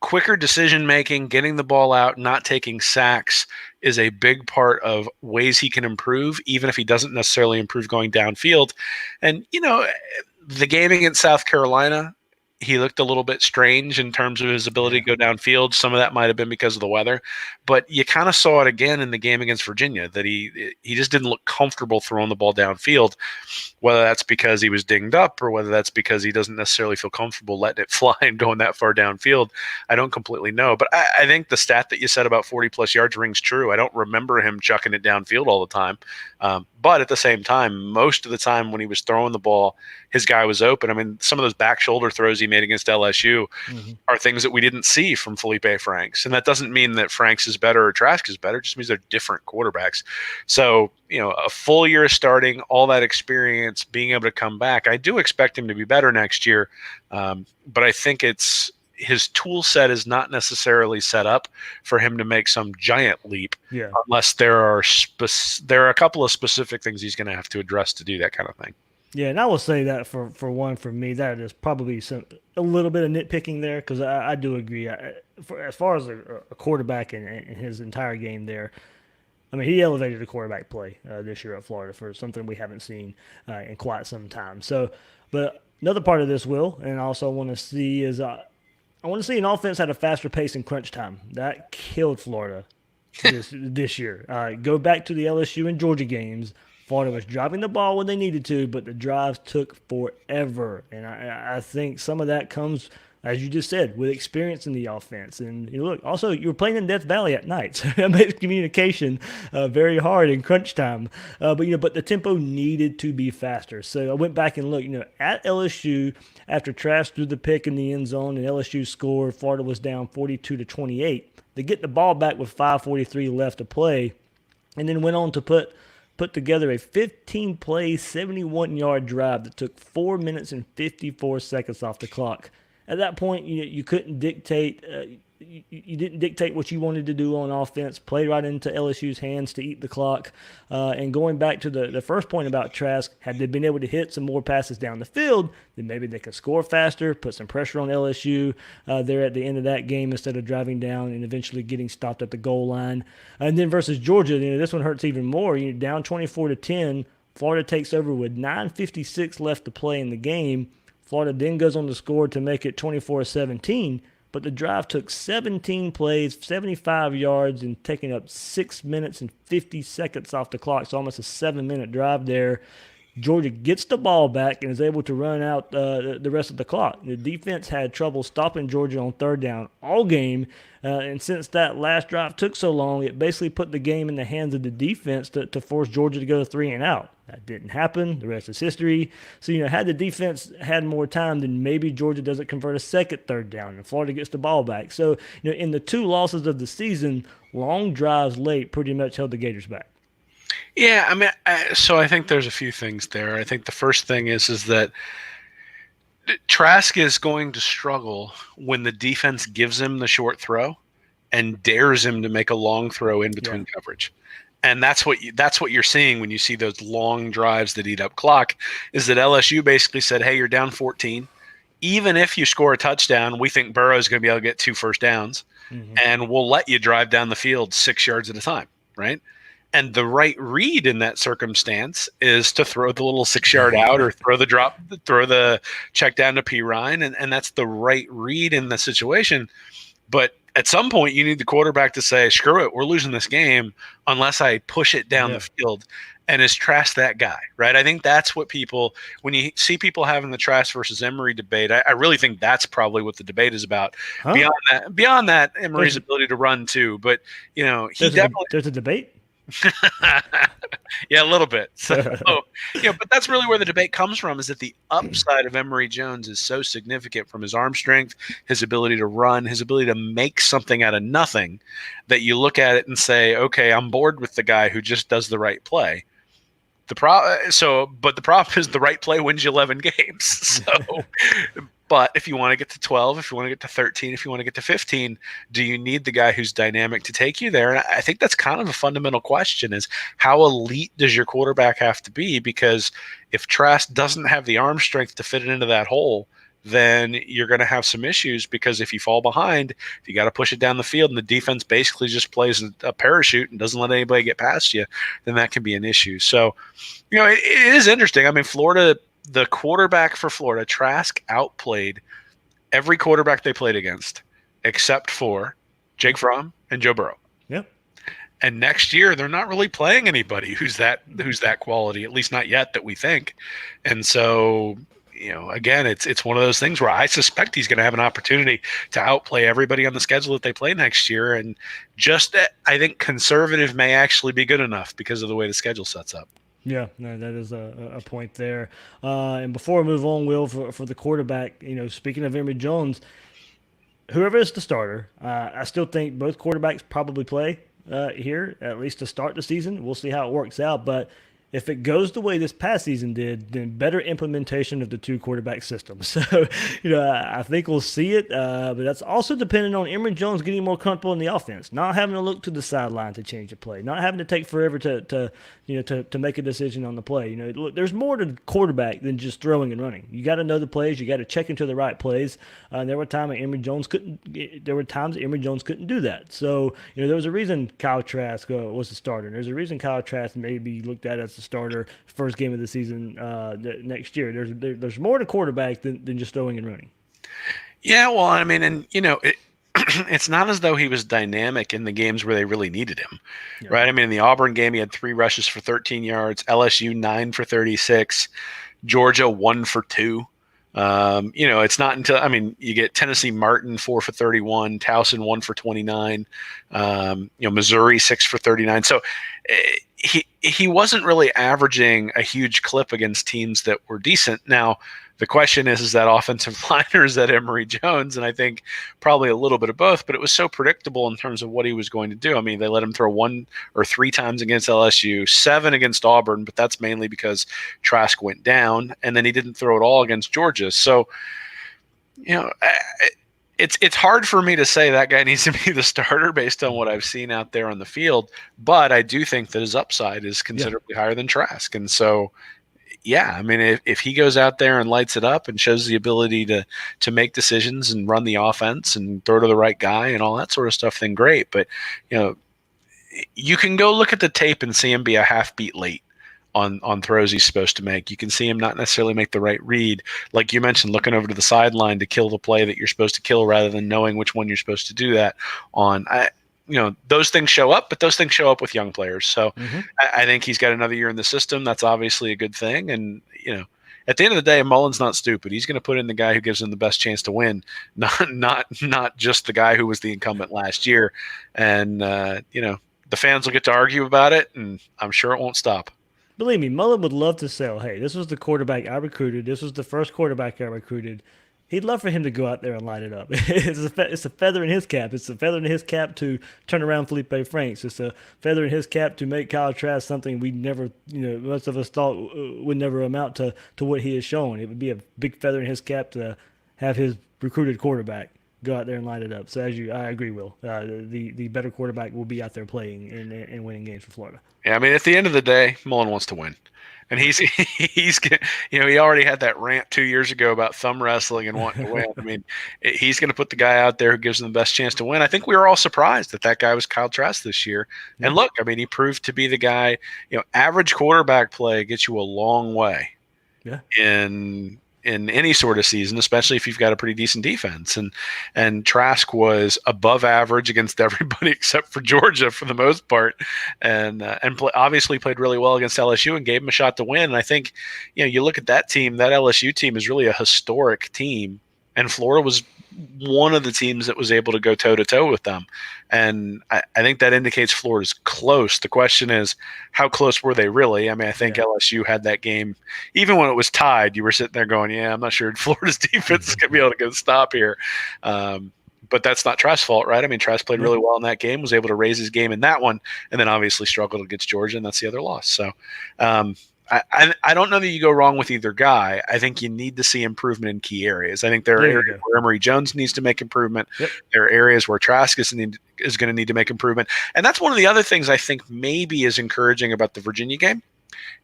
quicker decision making, getting the ball out, not taking sacks is a big part of ways he can improve, even if he doesn't necessarily improve going downfield. And, the game against South Carolina, he looked a little bit strange in terms of his ability Yeah. to go downfield. Some of that might have been because of the weather, but you kind of saw it again in the game against Virginia that he just didn't look comfortable throwing the ball downfield. Whether that's because he was dinged up or whether that's because he doesn't necessarily feel comfortable letting it fly and going that far downfield, I don't completely know. But I think the stat that you said about 40 plus yards rings true. I don't remember him chucking it downfield all the time. But at the same time, most of the time when he was throwing the ball, his guy was open. I mean, some of those back shoulder throws he made against LSU Mm-hmm. are things that we didn't see from Felipe Franks. And that doesn't mean that Franks is better or Trask is better. It just means they're different quarterbacks. So, a full year starting, all that experience, being able to come back, I do expect him to be better next year. But I think his tool set is not necessarily set up for him to make some giant leap Yeah. unless there are a couple of specific things he's going to have to address to do that kind of thing. Yeah, and I will say that for me, that is probably a little bit of nitpicking there because I do agree. As far as a quarterback and his entire game there, I mean, he elevated the quarterback play this year at Florida for something we haven't seen in quite some time. So, but another part of this, Will, and I also want to see is I want to see an offense at a faster pace in crunch time. That killed Florida this year. Go back to the LSU and Georgia games. Florida was driving the ball when they needed to, but the drives took forever. And I think some of that comes, as you just said, with experience in the offense. And look, also you were playing in Death Valley at night, so that makes communication very hard in crunch time. But the tempo needed to be faster. So I went back and looked. At LSU after Trask threw the pick in the end zone and LSU scored, Florida was down 42-28. They get the ball back with 5:43 left to play, and then went on to put together a 15-play, 71-yard drive that took 4 minutes and 54 seconds off the clock. At that point, you couldn't dictate. You didn't dictate what you wanted to do on offense. Play right into LSU's hands to eat the clock. And going back to the first point about Trask, had they been able to hit some more passes down the field, then maybe they could score faster, put some pressure on LSU there at the end of that game instead of driving down and eventually getting stopped at the goal line. And then versus Georgia, this one hurts even more. Down 24-10. Florida takes over with 9:56 left to play in the game. Florida then goes on to score to make it 24-17. But the drive took 17 plays, 75 yards, and taking up 6 minutes and 50 seconds off the clock. So almost a 7-minute drive there. Georgia gets the ball back and is able to run out the rest of the clock. The defense had trouble stopping Georgia on third down all game. And since that last drive took so long, it basically put the game in the hands of the defense to force Georgia to go 3-and-out. That didn't happen. The rest is history. So, had the defense had more time, then maybe Georgia doesn't convert a second third down and Florida gets the ball back. So, in the two losses of the season, long drives late pretty much held the Gators back. Yeah, I mean, so I think there's a few things there. I think the first thing is that Trask is going to struggle when the defense gives him the short throw and dares him to make a long throw in between coverage. And that's what you're seeing when you see those long drives that eat up clock, is that LSU basically said, hey, you're down 14. Even if you score a touchdown, we think Burrow is going to be able to get 2 first downs, and we'll let you drive down the field 6 yards at a time, right? And the right read in that circumstance is to throw the little 6-yard out or throw the check down to P. Ryan, and that's the right read in the situation. But at some point, you need the quarterback to say, screw it, we're losing this game unless I push it down the field. And is Trask that guy, right? I think that's what when you see people having the Trask versus Emory debate, I really think that's probably what the debate is about. Huh? Beyond that, Emory's ability to run too. But, there's a debate? Yeah, a little bit. So, but that's really where the debate comes from, is that the upside of Emory Jones is so significant from his arm strength, his ability to run, his ability to make something out of nothing, that you look at it and say, okay, I'm bored with the guy who just does the right play. But the problem is the right play wins you 11 games. So, but if you want to get to 12, if you want to get to 13, if you want to get to 15, do you need the guy who's dynamic to take you there? And I think that's kind of a fundamental question, is how elite does your quarterback have to be? Because if Trask doesn't have the arm strength to fit it into that hole, then you're going to have some issues, because if you fall behind, if you got to push it down the field and the defense basically just plays a parachute and doesn't let anybody get past you, then that can be an issue. So, it is interesting. I mean, Florida, the quarterback for Florida, Trask, outplayed every quarterback they played against, except for Jake Fromm and Joe Burrow. Yep. And next year, they're not really playing anybody who's that quality, at least not yet that we think. And so, again, it's one of those things where I suspect he's going to have an opportunity to outplay everybody on the schedule that they play next year. And just that, I think conservative may actually be good enough because of the way the schedule sets up. Yeah, no, that is a point there. And before we move on, Will, for the quarterback, speaking of Emory Jones, whoever is the starter, I still think both quarterbacks probably play here, at least to start the season. We'll see how it works out. But if it goes the way this past season did, then better implementation of the two quarterback system. So, I think we'll see it. But that's also dependent on Emory Jones getting more comfortable in the offense, not having to look to the sideline to change the play, not having to take forever to make a decision on the play. Look, there's more to quarterback than just throwing and running. You got to know the plays. You got to check into the right plays. There were times Emory Jones couldn't. There were times Emory Jones couldn't do that. So, there was a reason Kyle Trask was the starter. There's a reason Kyle Trask may be looked at as the starter first game of the season next year. There's more to quarterback than just throwing and running. Yeah, well, I mean, and it's not as though he was dynamic in the games where they really needed him, right? I mean, in the Auburn game, he had 3 rushes for 13 yards, LSU 9 for 36, Georgia 1 for 2. It's not until you get Tennessee Martin 4 for 31, Towson 1 for 29, Missouri 6 for 39. So he wasn't really averaging a huge clip against teams that were decent. Now, the question is that offensive line or is that Emory Jones? And I think probably a little bit of both, but it was so predictable in terms of what he was going to do. I mean, they let him throw 1 or 3 times against LSU, 7 against Auburn, but that's mainly because Trask went down, and then he didn't throw it all against Georgia. So, it's hard for me to say that guy needs to be the starter based on what I've seen out there on the field, but I do think that his upside is considerably higher than Trask. And so, yeah, I mean, if he goes out there and lights it up and shows the ability to make decisions and run the offense and throw to the right guy and all that sort of stuff, then great. But, you can go look at the tape and see him be a half beat late on throws he's supposed to make. You can see him not necessarily make the right read. Like you mentioned, looking over to the sideline to kill the play that you're supposed to kill rather than knowing which one you're supposed to do that on. Those things show up, but those things show up with young players. So I think he's got another year in the system. That's obviously a good thing. And, at the end of the day, Mullen's not stupid. He's going to put in the guy who gives him the best chance to win, not just the guy who was the incumbent last year. And, the fans will get to argue about it, and I'm sure it won't stop. Believe me, Mullen would love to sell, hey, this was the quarterback I recruited. This was the first quarterback I recruited. He'd love for him to go out there and light it up. It's a feather in his cap. It's a feather in his cap to turn around Felipe Franks. It's a feather in his cap to make Kyle Trask something we never, most of us thought would never amount to what he has shown. It would be a big feather in his cap to have his recruited quarterback go out there and light it up. So I agree, Will. The better quarterback will be out there playing and winning games for Florida. Yeah, I mean, at the end of the day, Mullen wants to win. And he's he already had that rant 2 years ago about thumb wrestling and wanting to win. I mean, he's going to put the guy out there who gives him the best chance to win. I think we were all surprised that guy was Kyle Trask this year. And look, I mean, he proved to be the guy. Average quarterback play gets you a long way. Yeah. In any sort of season, especially if you've got a pretty decent defense. And Trask was above average against everybody except for Georgia for the most part, and obviously played really well against LSU and gave him a shot to win. And I think, you look at that team, that LSU team is really a historic team, and Florida was one of the teams that was able to go toe-to-toe with them. And I think that indicates Florida's close. The question is, how close were they really? I mean, I think LSU had that game. Even when it was tied, you were sitting there going, yeah, I'm not sure Florida's defense is going to be able to get a stop here. But that's not Trask's fault, right? I mean, Trask played really well in that game, was able to raise his game in that one, and then obviously struggled against Georgia, and that's the other loss. So I don't know that you go wrong with either guy. I think you need to see improvement in key areas. I think there are areas where Emory Jones needs to make improvement. Yep. There are areas where Trask is going to need to make improvement. And that's one of the other things I think maybe is encouraging about the Virginia game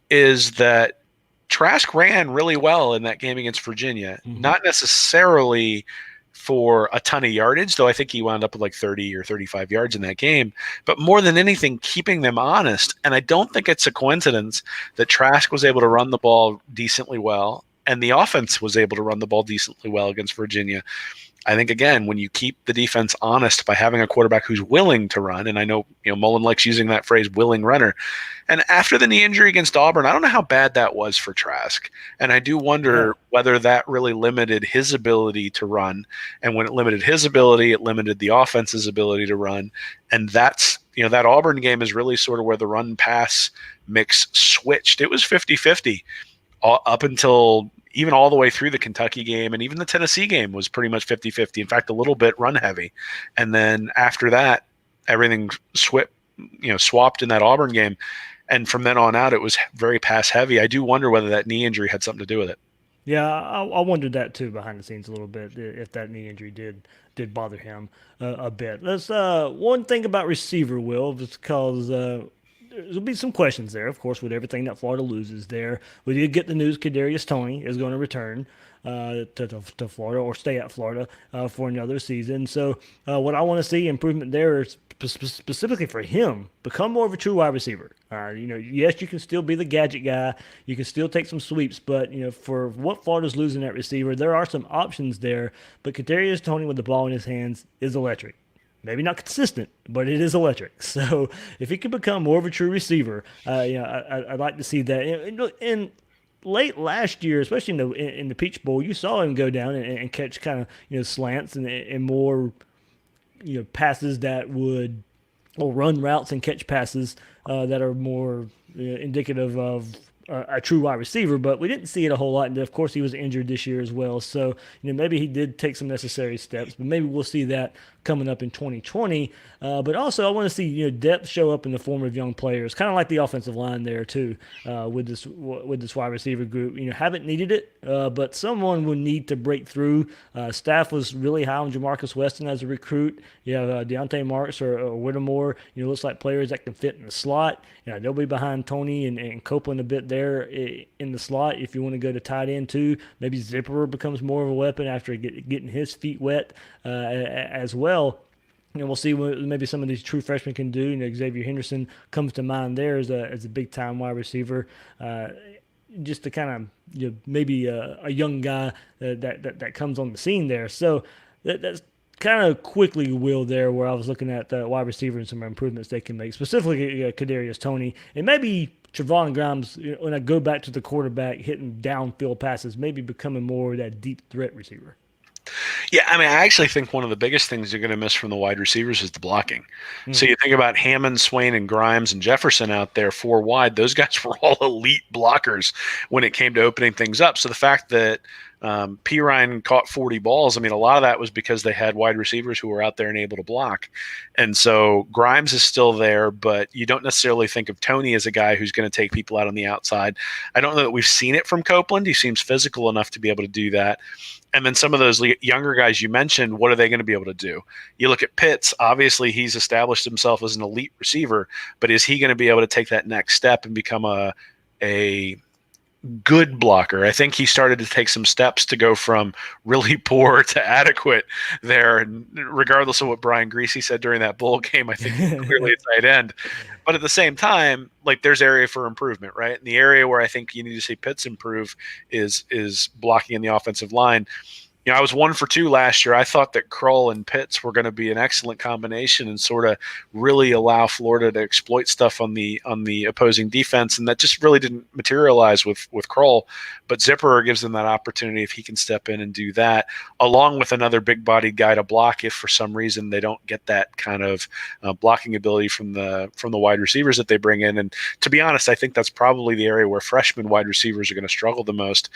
is that Trask ran really well in that game against Virginia, not necessarily for a ton of yardage, though I think he wound up with like 30 or 35 yards in that game, but more than anything, keeping them honest. And I don't think it's a coincidence that Trask was able to run the ball decently well and the offense was able to run the ball decently well against Virginia. I think again, when you keep the defense honest by having a quarterback who's willing to run, and I know Mullen likes using that phrase, willing runner. And after the knee injury against Auburn, I don't know how bad that was for Trask, and I do Yeah. wonder whether that really limited his ability to run. And when it limited his ability, it limited the offense's ability to run. And that's that Auburn game is really sort of where the run pass mix switched. It was 50-50 up until even all the way through the Kentucky game, and even the Tennessee game was pretty much 50-50. In fact, a little bit run heavy. And then after that, everything swapped in that Auburn game. And from then on out, it was very pass heavy. I do wonder whether that knee injury had something to do with it. Yeah, I wondered that too behind the scenes a little bit if that knee injury did bother him a bit. Let's one thing about receiver, Will, because there'll be some questions there, of course, with everything that Florida loses there. We did get the news Kadarius Toney is going to return to Florida or stay at Florida for another season. So what I want to see improvement there is specifically for him, become more of a true wide receiver. Yes, you can still be the gadget guy. You can still take some sweeps, but for what Florida's losing at receiver, there are some options there. But Kadarius Toney with the ball in his hands is electric. Maybe not consistent, but it is electric. So if he can become more of a true receiver, I'd like to see that. And late last year, especially in the Peach Bowl, you saw him go down and catch kind of slants and more passes that would or run routes and catch passes that are more indicative of a true wide receiver, but we didn't see it a whole lot. And of course, he was injured this year as well. So, maybe he did take some necessary steps, but maybe we'll see that coming up in 2020. But also, I want to see depth show up in the form of young players, kind of like the offensive line there too, with this wide receiver group. Haven't needed it, but someone will need to break through. Staff was really high on Jamarcus Weston as a recruit. Deontay Marks or Whittemore. Looks like players that can fit in the slot. They'll be behind Toney and Copeland a bit there in the slot. If you want to go to tight end too, maybe Zipper becomes more of a weapon after getting his feet wet as well. We'll see what maybe some of these true freshmen can do. Xavier Henderson comes to mind there as a big time wide receiver. Just to kind of maybe a young guy that comes on the scene there. So that's kind of quickly, Will, there where I was looking at the wide receiver and some improvements they can make, specifically Kadarius Toney and maybe Trevon Grimes. When I go back to the quarterback hitting downfield passes, maybe becoming more of that deep threat receiver. Yeah, I mean, I actually think one of the biggest things you're going to miss from the wide receivers is the blocking. So you think about Hammond, Swain, and Grimes and Jefferson out there four wide. Those guys were all elite blockers when it came to opening things up. So the fact that P. Ryan caught 40 balls, I mean, a lot of that was because they had wide receivers who were out there and able to block. And so Grimes is still there, but you don't necessarily think of Toney as a guy who's going to take people out on the outside. I don't know that we've seen it from Copeland. He seems physical enough to be able to do that. And then some of those younger guys you mentioned, what are they going to be able to do? You look at Pitts, obviously he's established himself as an elite receiver, but is he going to be able to take that next step and become a good blocker? I think he started to take some steps to go from really poor to adequate there. And regardless of what Brian Greasy said during that bowl game, I think he's clearly a tight end. But at the same time, there's area for improvement, right? And the area where I think you need to see Pitts improve is blocking in the offensive line. I was 1 for 2 last year. I thought that Krull and Pitts were going to be an excellent combination and sort of really allow Florida to exploit stuff on the opposing defense, and that just really didn't materialize with Krull. But Zipper gives them that opportunity if he can step in and do that, along with another big-bodied guy to block if for some reason they don't get that kind of blocking ability from the wide receivers that they bring in. And to be honest, I think that's probably the area where freshman wide receivers are going to struggle the most.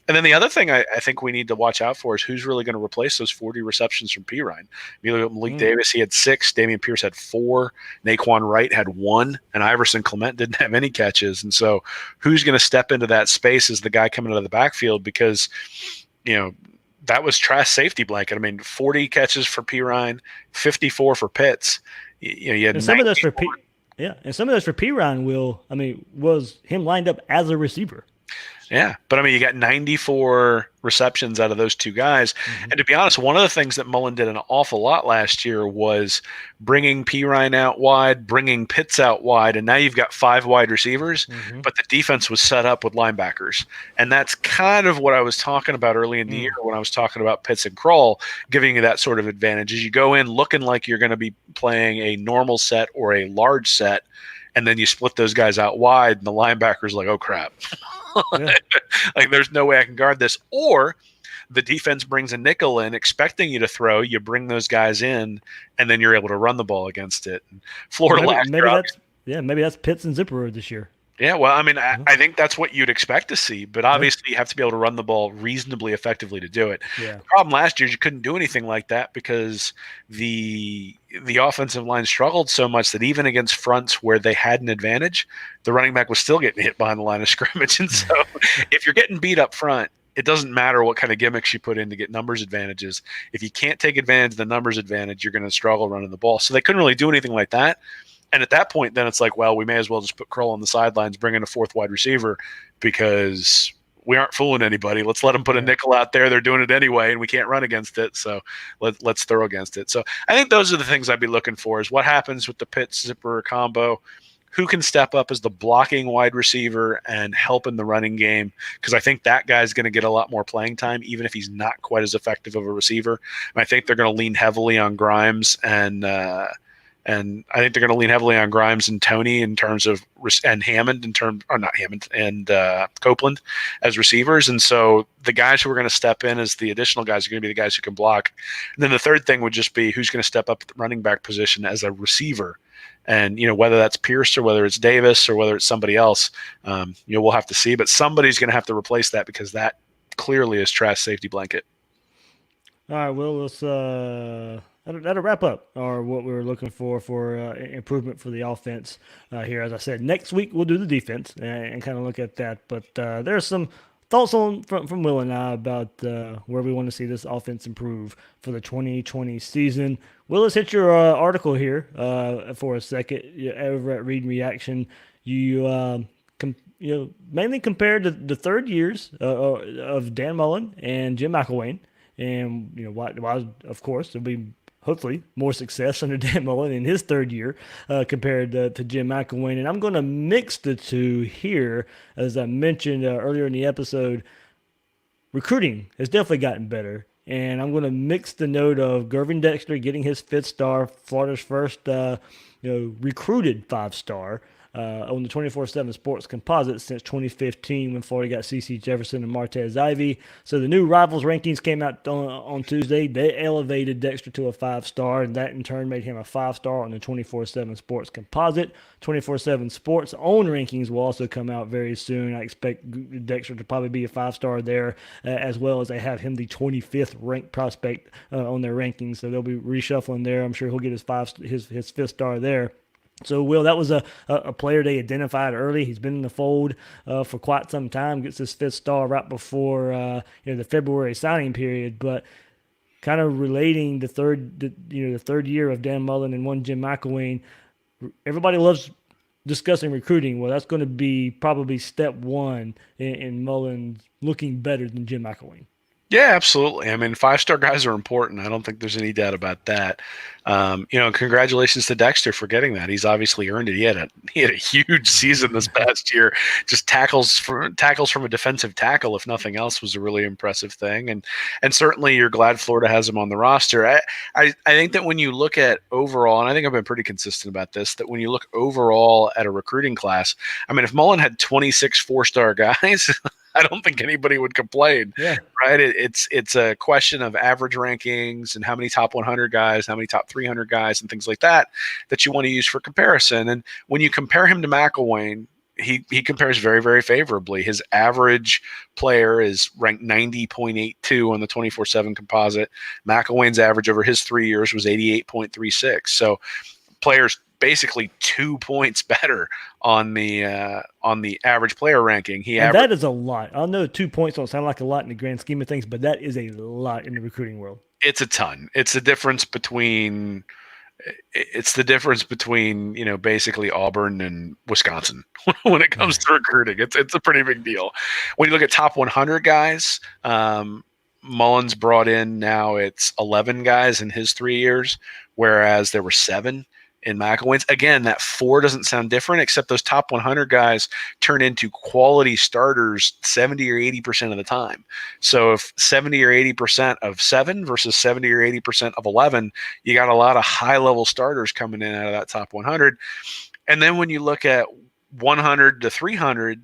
And then the other thing I think we need to watch out for is who's really going to replace those 40 receptions from P. Ryan. You look at Malik Davis, he had 6. Damian Pierce had 4. Naquan Wright had 1. And Iverson Clement didn't have any catches. And so who's going to step into that space as the guy coming out of the backfield? Because, that was Trask's safety blanket. I mean, 40 catches for P. Ryan, 54 for Pitts. You had and some of those for P. Yeah, and some of those for P. Ryan was him lined up as a receiver. Yeah, but I mean, you got 94 receptions out of those two guys. Mm-hmm. And to be honest, one of the things that Mullen did an awful lot last year was bringing P. Ryan out wide, bringing Pitts out wide, and now you've got 5 wide receivers, Mm-hmm. but the defense was set up with linebackers. And that's kind of what I was talking about early in the year Mm. when I was talking about Pitts and Kroll giving you that sort of advantage. Is you go in looking like you're going to be playing a normal set or a large set, and then you split those guys out wide, and the linebacker's like, oh crap. Yeah. Like there's no way I can guard this. Or the defense brings a nickel in, expecting you to throw. You bring those guys in, and then you're able to run the ball against it. And Florida Maybe last maybe year, that's yeah, maybe that's Pitts and Zipper this year. yeah. Well, I mean, I, Mhm. I think that's what you'd expect to see, but Yeah. obviously you have to be able to run the ball reasonably effectively to do it. Yeah. The problem last year is you couldn't do anything like that because the offensive line struggled so much that even against fronts where they had an advantage, the running back was still getting hit behind the line of scrimmage. And so if you're getting beat up front, it doesn't matter what kind of gimmicks you put in to get numbers advantages. If you can't take advantage of the numbers advantage, you're going to struggle running the ball. So they couldn't really do anything like that. And at that point, then it's like, well, we may as well just put Kroll on the sidelines, bring in a fourth wide receiver because we aren't fooling anybody. Let's let them put a nickel out there. They're doing it anyway, and we can't run against it. So let's throw against it. So I think those are the things I'd be looking for is what happens with the Pitts Zipper combo. Who can step up as the blocking wide receiver and help in the running game? Because I think that guy's going to get a lot more playing time, even if he's not quite as effective of a receiver. And I think they're going to lean heavily on Grimes and I think they're going to lean heavily on Grimes and Tony in terms of and Hammond in terms, or not Hammond and Copeland as receivers. And so the guys who are going to step in as the additional guys are going to be the guys who can block. And then the third thing would just be who's going to step up at the running back position as a receiver. And whether that's Pierce or whether it's Davis or whether it's somebody else, we'll have to see. But somebody's going to have to replace that because that clearly is Trask's safety blanket. All right, well, let's that'll wrap up or what we were looking for improvement for the offense here. As I said, next week we'll do the defense and kind of look at that. But there's some thoughts from Will and I about where we want to see this offense improve for the 2020 season. Will, let's hit your article here for a second. Over at Read and Reaction, you mainly compared the third years of Dan Mullen and Jim McElwain. And why of course there'll be hopefully more success under Dan Mullen in his third year compared to Jim McElwain. And I'm going to mix the two here, as I mentioned earlier in the episode. Recruiting has definitely gotten better, and I'm going to mix the note of Gervin Dexter getting his fifth star, Florida's first recruited 5-star. On the 24/7 Sports Composite since 2015 when Florida got CeCe Jefferson and Martez Ivy. So the new Rivals rankings came out on Tuesday. They elevated Dexter to a 5-star, and that in turn made him a 5-star on the 24/7 Sports Composite. 24/7 Sports own rankings will also come out very soon. I expect Dexter to probably be a 5-star there, as well as they have him the 25th ranked prospect on their rankings. So they'll be reshuffling there. I'm sure he'll get his 5th star there. So, Will, that was a player they identified early. He's been in the fold for quite some time. Gets his 5th star right before the February signing period. But kind of relating the third year of Dan Mullen and one Jim McElwain. Everybody loves discussing recruiting. Well, that's going to be probably step one in Mullen looking better than Jim McElwain. Yeah, absolutely. I mean, 5-star guys are important. I don't think there's any doubt about that. Congratulations to Dexter for getting that. He's obviously earned it. He had a huge season this past year. Just tackles from a defensive tackle, if nothing else, was a really impressive thing. And certainly you're glad Florida has him on the roster. I think that when you look at overall, and I think I've been pretty consistent about this, that when you look overall at a recruiting class, I mean, if Mullen had 26 4-star guys, I don't think anybody would complain. Yeah. Right? It's a question of average rankings and how many top 100 guys, how many top 300 guys, and things like that you want to use for comparison. And when you compare him to McElwain, he compares very, very favorably. His average player is ranked 90.82 on the 24/7 composite. McElwain's average over his 3 years was 88.36. So players basically 2 points better on the average player ranking. That is a lot. I know 2 points don't sound like a lot in the grand scheme of things, but that is a lot in the recruiting world. It's a ton. It's the difference between it's the difference between, basically Auburn and Wisconsin when it comes to recruiting. It's a pretty big deal. When you look at top 100 guys, Mullen's brought in, now it's 11 guys in his 3 years, whereas there were 7 in McElwain's. Again, that 4 doesn't sound different, except those top 100 guys turn into quality starters 70 or 80% of the time. So if 70 or 80% of 7 versus 70 or 80% of 11, you got a lot of high level starters coming in out of that top 100. And then when you look at 100 to 300,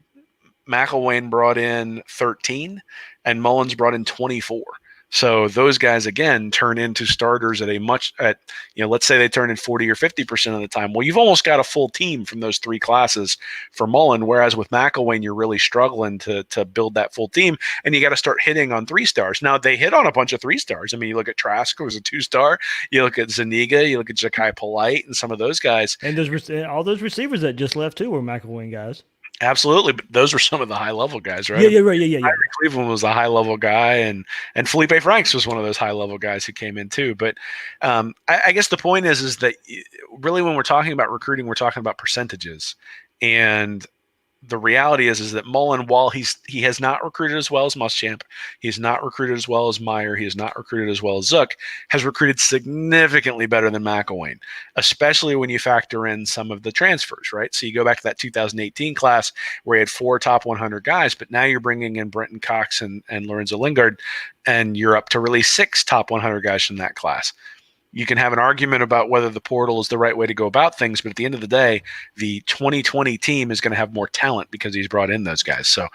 McElwain brought in 13 and Mullins brought in 24. So those guys again turn into starters let's say they turn in 40 or 50% of the time. Well, you've almost got a full team from those 3 classes for Mullen, whereas with McElwain, you're really struggling to build that full team, and you got to start hitting on 3-stars. Now they hit on a bunch of 3-stars. I mean, you look at Trask, who was a 2-star. You look at Zuniga, you look at Ja'Kai Polite, and some of those guys. And all those receivers that just left too were McElwain guys. Absolutely, but those were some of the high level guys, right? Yeah, right, yeah. Cleveland was a high level guy, and Felipe Franks was one of those high level guys who came in too. But I guess the point is that really when we're talking about recruiting, we're talking about percentages, and the reality is that Mullen, while he has not recruited as well as Muschamp, he's not recruited as well as Meyer, he has not recruited as well as Zook, has recruited significantly better than McElwain, especially when you factor in some of the transfers, right? So you go back to that 2018 class where you had 4 top 100 guys, but now you're bringing in Brenton Cox and Lorenzo Lingard, and you're up to really 6 top 100 guys from that class. You can have an argument about whether the portal is the right way to go about things, but at the end of the day, the 2020 team is going to have more talent because he's brought in those guys. So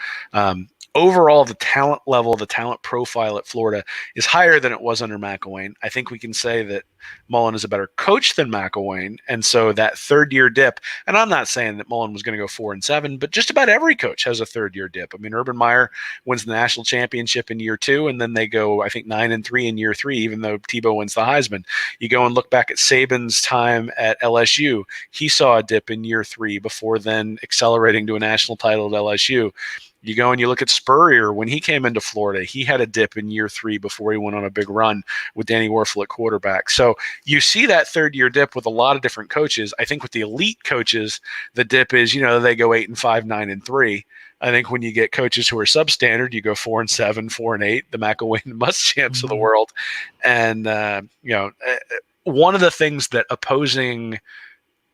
overall, the talent level, the talent profile at Florida is higher than it was under McElwain. I think we can say that Mullen is a better coach than McElwain, and so that 3rd-year dip, and I'm not saying that Mullen was going to go 4-7, but just about every coach has a 3rd-year dip. I mean, Urban Meyer wins the national championship in year 2, and then they go, I think, 9-3 in year 3, even though Tebow wins the Heisman. You go and look back at Saban's time at LSU. He saw a dip in year 3 before then accelerating to a national title at LSU. You go and you look at Spurrier when he came into Florida. He had a dip in year 3 before he went on a big run with Danny Werfel at quarterback. So you see that 3rd-year dip with a lot of different coaches. I think with the elite coaches, the dip is, they go 8-5, 9-3. I think when you get coaches who are substandard, you go 4-7, 4-8, the McElwain and Muschamps of the world. And, one of the things that opposing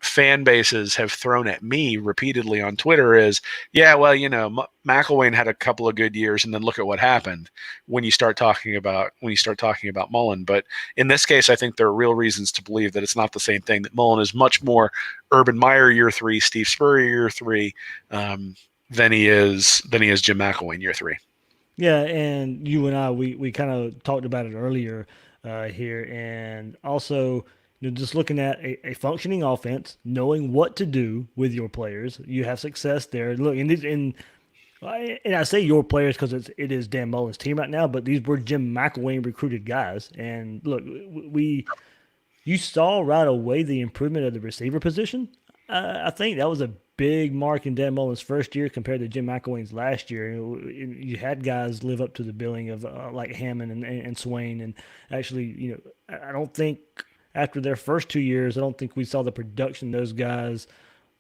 fan bases have thrown at me repeatedly on Twitter is, McElwain had a couple of good years, and then look at what happened when you start talking about Mullen. But in this case, I think there are real reasons to believe that it's not the same thing. That Mullen is much more Urban Meyer year 3, Steve Spurrier year 3, than he is Jim McElwain year 3. Yeah, and you and I, we kind of talked about it earlier here, and also just looking at a functioning offense, knowing what to do with your players, you have success there. Look, and I say your players because it is Dan Mullen's team right now, but these were Jim McElwain recruited guys, and look, you saw right away the improvement of the receiver position. I think that was a big mark in Dan Mullen's first year compared to Jim McElwain's last year. You had guys live up to the billing of like Hammond and Swain, and actually, I don't think after their first 2 years, I don't think we saw the production those guys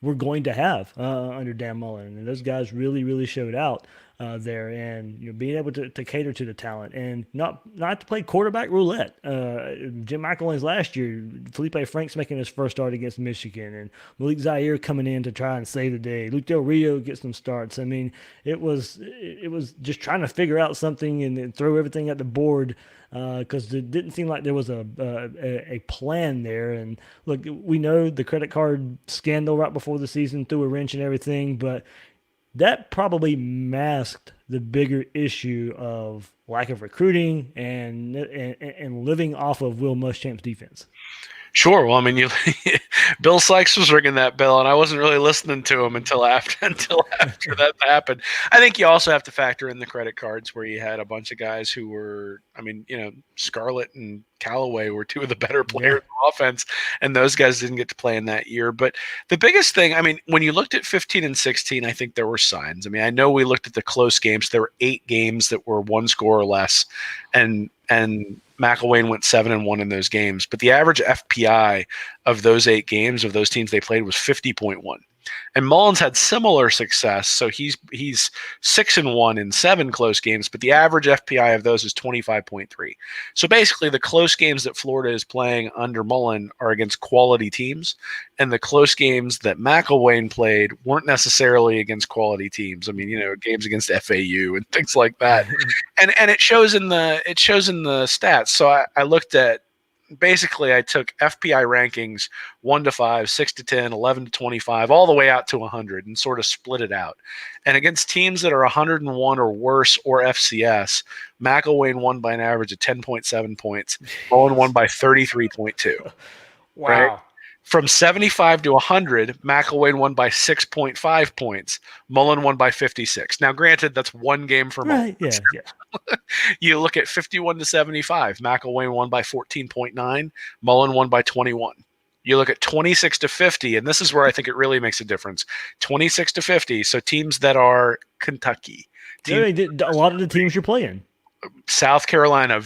were going to have under Dan Mullen. And those guys really, really showed out there, and being able to cater to the talent and not to play quarterback roulette. Jim McElwain's last year, Felipe Franks making his first start against Michigan, and Malik Zaire coming in to try and save the day. Luke Del Rio gets some starts. I mean, it was just trying to figure out something and throw everything at the board. Because it didn't seem like there was a plan there. And look, we know the credit card scandal right before the season threw a wrench and everything, but that probably masked the bigger issue of lack of recruiting and living off of Will Muschamp's defense. Sure. Well, I mean, Bill Sykes was ringing that bell, and I wasn't really listening to him until after that happened. I think you also have to factor in the credit cards where you had a bunch of guys who were, Scarlett and Callaway were 2 of the better players on offense, and those guys didn't get to play in that year. But the biggest thing, when you looked at 15 and 16, I think there were signs. I know we looked at the close games. There were 8 games that were 1 score or less, and McElwain went 7-1 in those games, but the average FPI of those 8 games of those teams they played was 50.1. And Mullins had similar success, so he's 6-1 in 7 close games, but the average FPI of those is 25.3. So basically, the close games that Florida is playing under Mullen are against quality teams, and the close games that McElwain played weren't necessarily against quality teams. I mean, games against FAU and things like that, and it shows in the stats. So I looked at. Basically, I took FPI rankings 1 to 5, 6 to 10, 11 to 25, all the way out to 100, and sort of split it out. And against teams that are 101 or worse or FCS, McElwain won by an average of 10.7 points. Mullen won by 33.2. Right? Wow. From 75 to 100, McElwain won by 6.5 points. Mullen won by 56. Now, granted, that's one game for Mullen. Right. Yeah. Yeah. You look at 51 to 75, McElwain won by 14.9, Mullen won by 21. You look at 26 to 50, and this is where I think it really makes a difference. 26 to 50, so teams that are Kentucky, Yeah, a lot of the teams you're playing. South Carolina,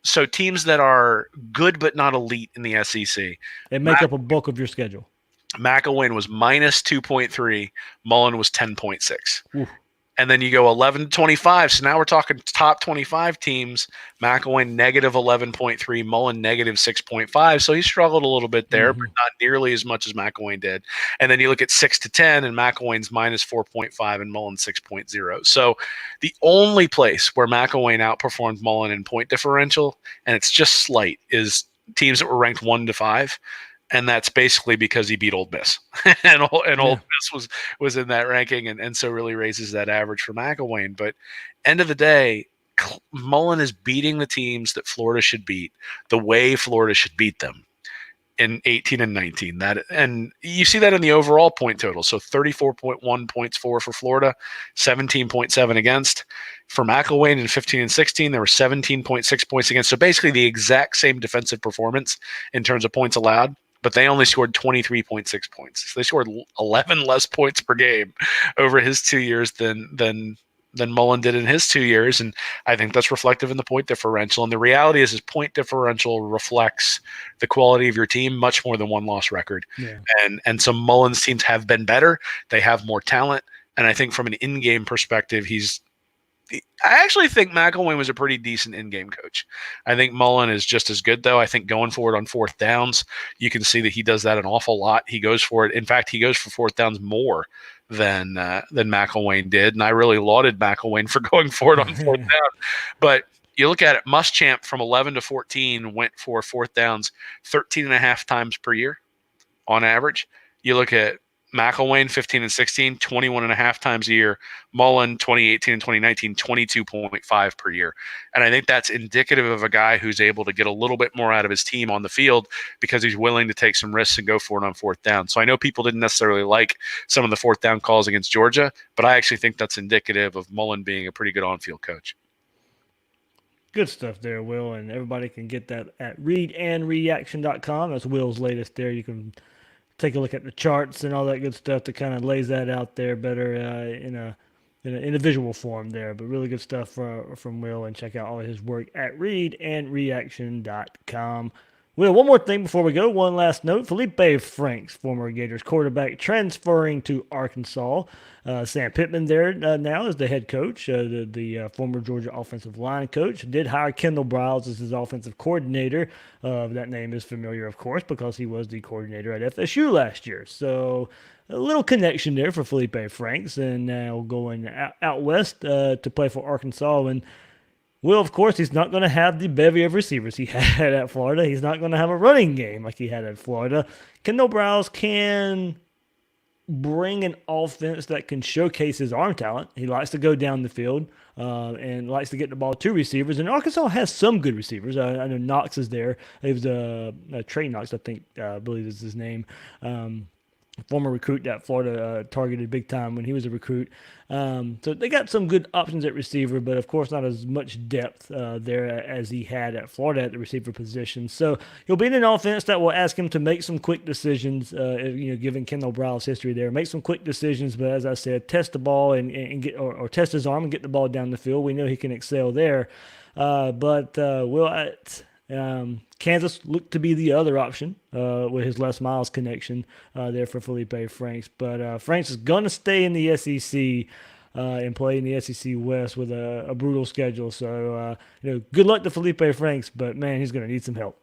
so teams that are good but not elite in the SEC. They make up a bulk of your schedule. McElwain was minus 2.3, Mullen was 10.6. Oof. And then you go 11 to 25. So now we're talking top 25 teams. McElwain negative 11.3, Mullen negative 6.5. So he struggled a little bit there, but not nearly as much as McElwain did. And then you look at 6 to 10, and McElwain's minus 4.5 and Mullen 6.0. So the only place where McElwain outperformed Mullen in point differential, and it's just slight, is teams that were ranked 1 to 5. And that's basically because he beat Old Miss, and Old Miss was in that ranking, and so really raises that average for McElwain. But end of the day, Mullen is beating the teams that Florida should beat the way Florida should beat them in 18 and 19. And you see that in the overall point total. So 34.1 points for Florida, 17.7 against. For McElwain in 15 and 16, there were 17.6 points against. So basically the exact same defensive performance in terms of points allowed, but they only scored 23.6 points. So they scored 11 less points per game over his 2 years than Mullen did in his 2 years. And I think that's reflective in the point differential. And the reality is his point differential reflects the quality of your team much more than one loss record. Yeah. And so Mullen's teams have been better. They have more talent. And I think from an in-game perspective, I actually think McElwain was a pretty decent in-game coach. I think Mullen is just as good, though. I think going for it on fourth downs, you can see that he does that an awful lot. He goes for it. In fact, he goes for fourth downs more than McElwain did, and I really lauded McElwain for going for it on fourth down. But you look at it, Muschamp from 11 to 14 went for fourth downs 13 and a half times per year on average. You look at McElwain, 15 and 16, 21 and a half times a year. Mullen, 2018 and 2019, 22.5 per year. And I think that's indicative of a guy who's able to get a little bit more out of his team on the field because he's willing to take some risks and go for it on fourth down. So I know people didn't necessarily like some of the fourth down calls against Georgia, but I actually think that's indicative of Mullen being a pretty good on-field coach. Good stuff there, Will, and everybody can get that at readandreaction.com. That's Will's latest there. You can take a look at the charts and all that good stuff that kind of lays that out there better in a visual form there. But really good stuff from Will, and check out all of his work at readandreaction.com. Will, one more thing before we go. One last note. Felipe Franks, former Gators quarterback, transferring to Arkansas. Sam Pittman there now is the head coach, the former Georgia offensive line coach. Did hire Kendall Briles as his offensive coordinator. That name is familiar, of course, because he was the coordinator at FSU last year. So a little connection there for Felipe Franks, and now going out west to play for Arkansas. And Will, of course, he's not going to have the bevy of receivers he had at Florida. He's not going to have a running game like he had at Florida. Kendall Briles can bring an offense that can showcase his arm talent. He likes to go down the field and likes to get the ball to receivers. And Arkansas has some good receivers. I know Knox is there. It was Trey Knox, I believe is his name. former recruit that Florida targeted big time when he was a recruit. So they got some good options at receiver, but of course not as much depth there as he had at Florida at the receiver position. So he'll be in an offense that will ask him to make some quick decisions. Given Kendall Briles' history there, make some quick decisions. But as I said, test the ball and get or test his arm and get the ball down the field. We know he can excel there. But Will, Kansas looked to be the other option with his Les Miles connection there for Felipe Franks. But Franks is going to stay in the SEC and play in the SEC West with a brutal schedule. So, good luck to Felipe Franks, but man, he's going to need some help.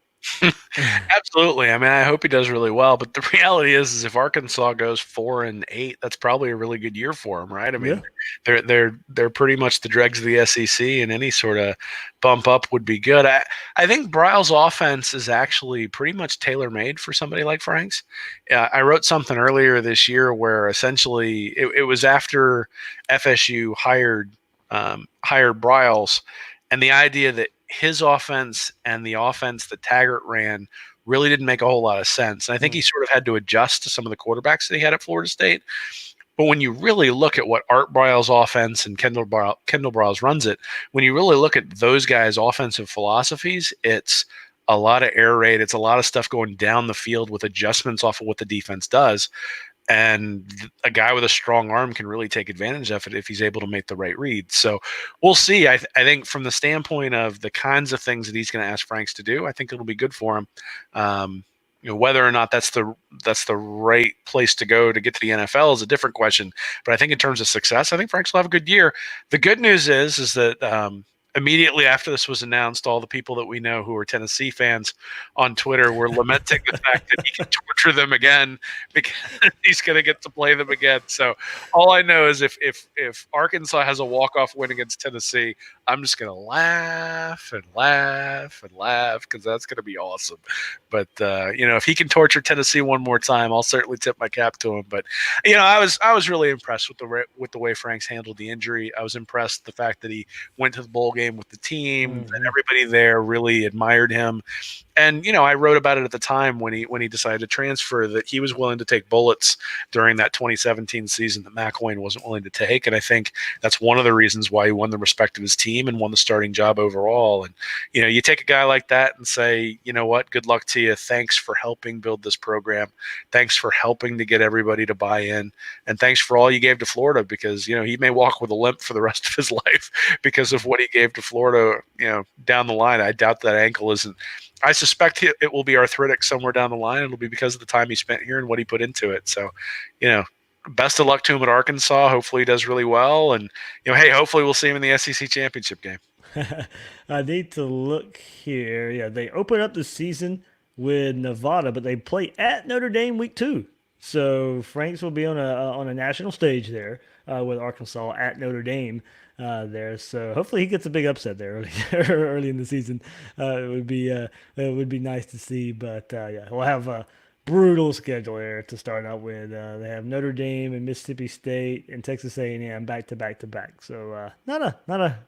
Absolutely. I mean, I hope he does really well. But the reality is if Arkansas goes 4-8, that's probably a really good year for him, right? I mean, Yeah. they're pretty much the dregs of the SEC, and any sort of bump up would be good. I think Briles' offense is actually pretty much tailor made for somebody like Franks. I wrote something earlier this year where essentially it was after FSU hired Briles, and the idea that his offense and the offense that Taggart ran really didn't make a whole lot of sense. And I think he sort of had to adjust to some of the quarterbacks that he had at Florida State. But when you really look at what Art Briles' offense and Kendall Briles runs it, when you really look at those guys' offensive philosophies, it's a lot of air raid. It's a lot of stuff going down the field with adjustments off of what the defense does. And a guy with a strong arm can really take advantage of it if he's able to make the right read. So we'll see. I think from the standpoint of the kinds of things that he's going to ask Franks to do, I think it'll be good for him. Whether or not that's the right place to go to get to the NFL is a different question. But I think in terms of success, I think Franks will have a good year. The good news is that immediately after this was announced, all the people that we know who are Tennessee fans on Twitter were lamenting the fact that he can torture them again because he's going to get to play them again. So all I know is if Arkansas has a walk-off win against Tennessee, I'm just going to laugh and laugh and laugh because that's going to be awesome. But if he can torture Tennessee one more time, I'll certainly tip my cap to him. But I was really impressed with the way Franks handled the injury. I was impressed with the fact that he went to the bowl game with the team, and everybody there really admired him. And I wrote about it at the time when he decided to transfer that he was willing to take bullets during that 2017 season that McElwain wasn't willing to take. And I think that's one of the reasons why he won the respect of his team and won the starting job overall. And you take a guy like that and say, you know what, good luck to you. Thanks for helping build this program. Thanks for helping to get everybody to buy in. And thanks for all you gave to Florida, because he may walk with a limp for the rest of his life because of what he gave to Florida. Down the line, I doubt that ankle isn't. I suspect it will be arthritic somewhere down the line. It'll be because of the time he spent here and what he put into it. So, best of luck to him at Arkansas. Hopefully he does really well. And, hey, hopefully we'll see him in the SEC championship game. I need to look here. Yeah, they open up the season with Nevada, but they play at Notre Dame week 2. So Franks will be on a national stage there with Arkansas at Notre Dame there. So hopefully he gets a big upset there early in the season. It would be nice to see. But yeah, we'll have a brutal schedule there to start out with. They have Notre Dame and Mississippi State and Texas A&M back to back to back. So not a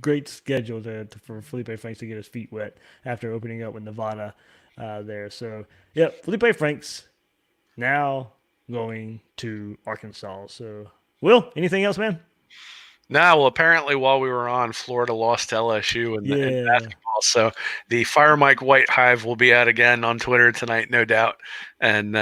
great schedule for Felipe Franks to get his feet wet after opening up with Nevada there. So yeah, Felipe Franks now going to Arkansas. So Will, anything else, man? Well, apparently while we were on, Florida lost to LSU in basketball. So the Fire Mike White Hive will be out again on Twitter tonight, no doubt. And,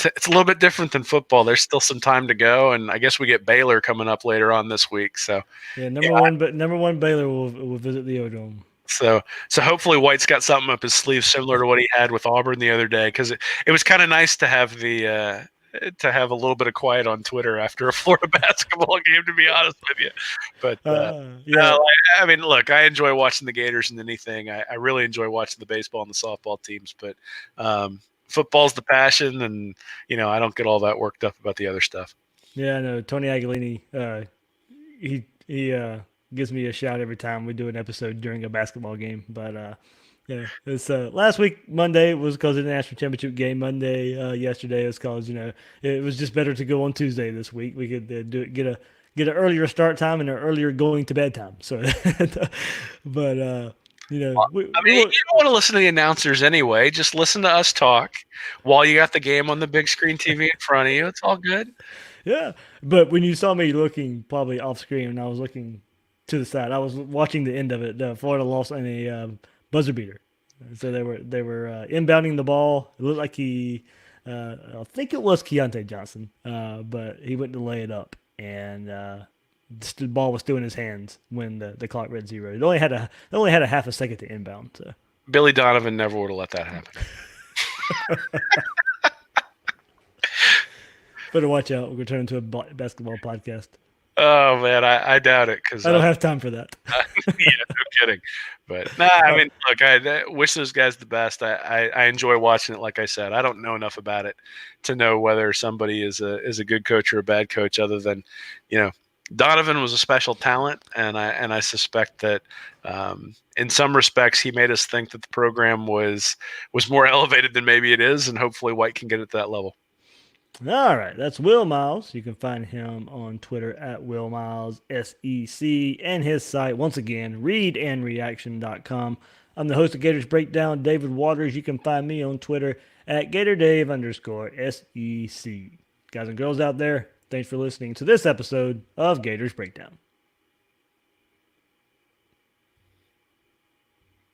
it's a little bit different than football. There's still some time to go, and I guess we get Baylor coming up later on this week. So number one Baylor will visit the Odom. So hopefully White's got something up his sleeve similar to what he had with Auburn the other day, because it was kind of nice to have to have a little bit of quiet on Twitter after a Florida basketball game, to be honest with you. But I mean, look, I enjoy watching the Gators and anything. I really enjoy watching the baseball and the softball teams, but football's the passion, and I don't get all that worked up about the other stuff. Yeah, I know. Tony Agolini, he gives me a shout every time we do an episode during a basketball game. But it's last week Monday was because of the national championship game. Monday yesterday was because it was just better to go on Tuesday this week. We could get an earlier start time and an earlier going to bed time. So, but You know, I we mean, were you don't want to listen to the announcers anyway. Just listen to us talk while you got the game on the big screen TV in front of you. It's all good. yeah. But when you saw me looking probably off screen, and I was looking to the side, I was watching the end of it. Florida lost in a buzzer beater. So they were inbounding the ball. It looked like I think it was Keontae Johnson, but he went to lay it up, and the ball was still in his hands when the clock read zero. It only had a half a second to inbound. So Billy Donovan never would have let that happen. better watch out. We're gonna turn into a basketball podcast. Oh man, I doubt it because I don't have time for that. yeah, no kidding. But nah, I mean, look, I wish those guys the best. I enjoy watching it. Like I said, I don't know enough about it to know whether somebody is a good coach or a bad coach. Other than, you know, Donovan was a special talent, and I suspect that in some respects he made us think that the program was more elevated than maybe it is, and hopefully White can get it to that level. All right, that's Will Miles. You can find him on Twitter at Will Miles SEC and his site, once again, readandreaction.com. I'm the host of Gators Breakdown, David Waters. You can find me on Twitter at GatorDave_SEC. Guys and girls out there, thanks for listening to this episode of Gators Breakdown.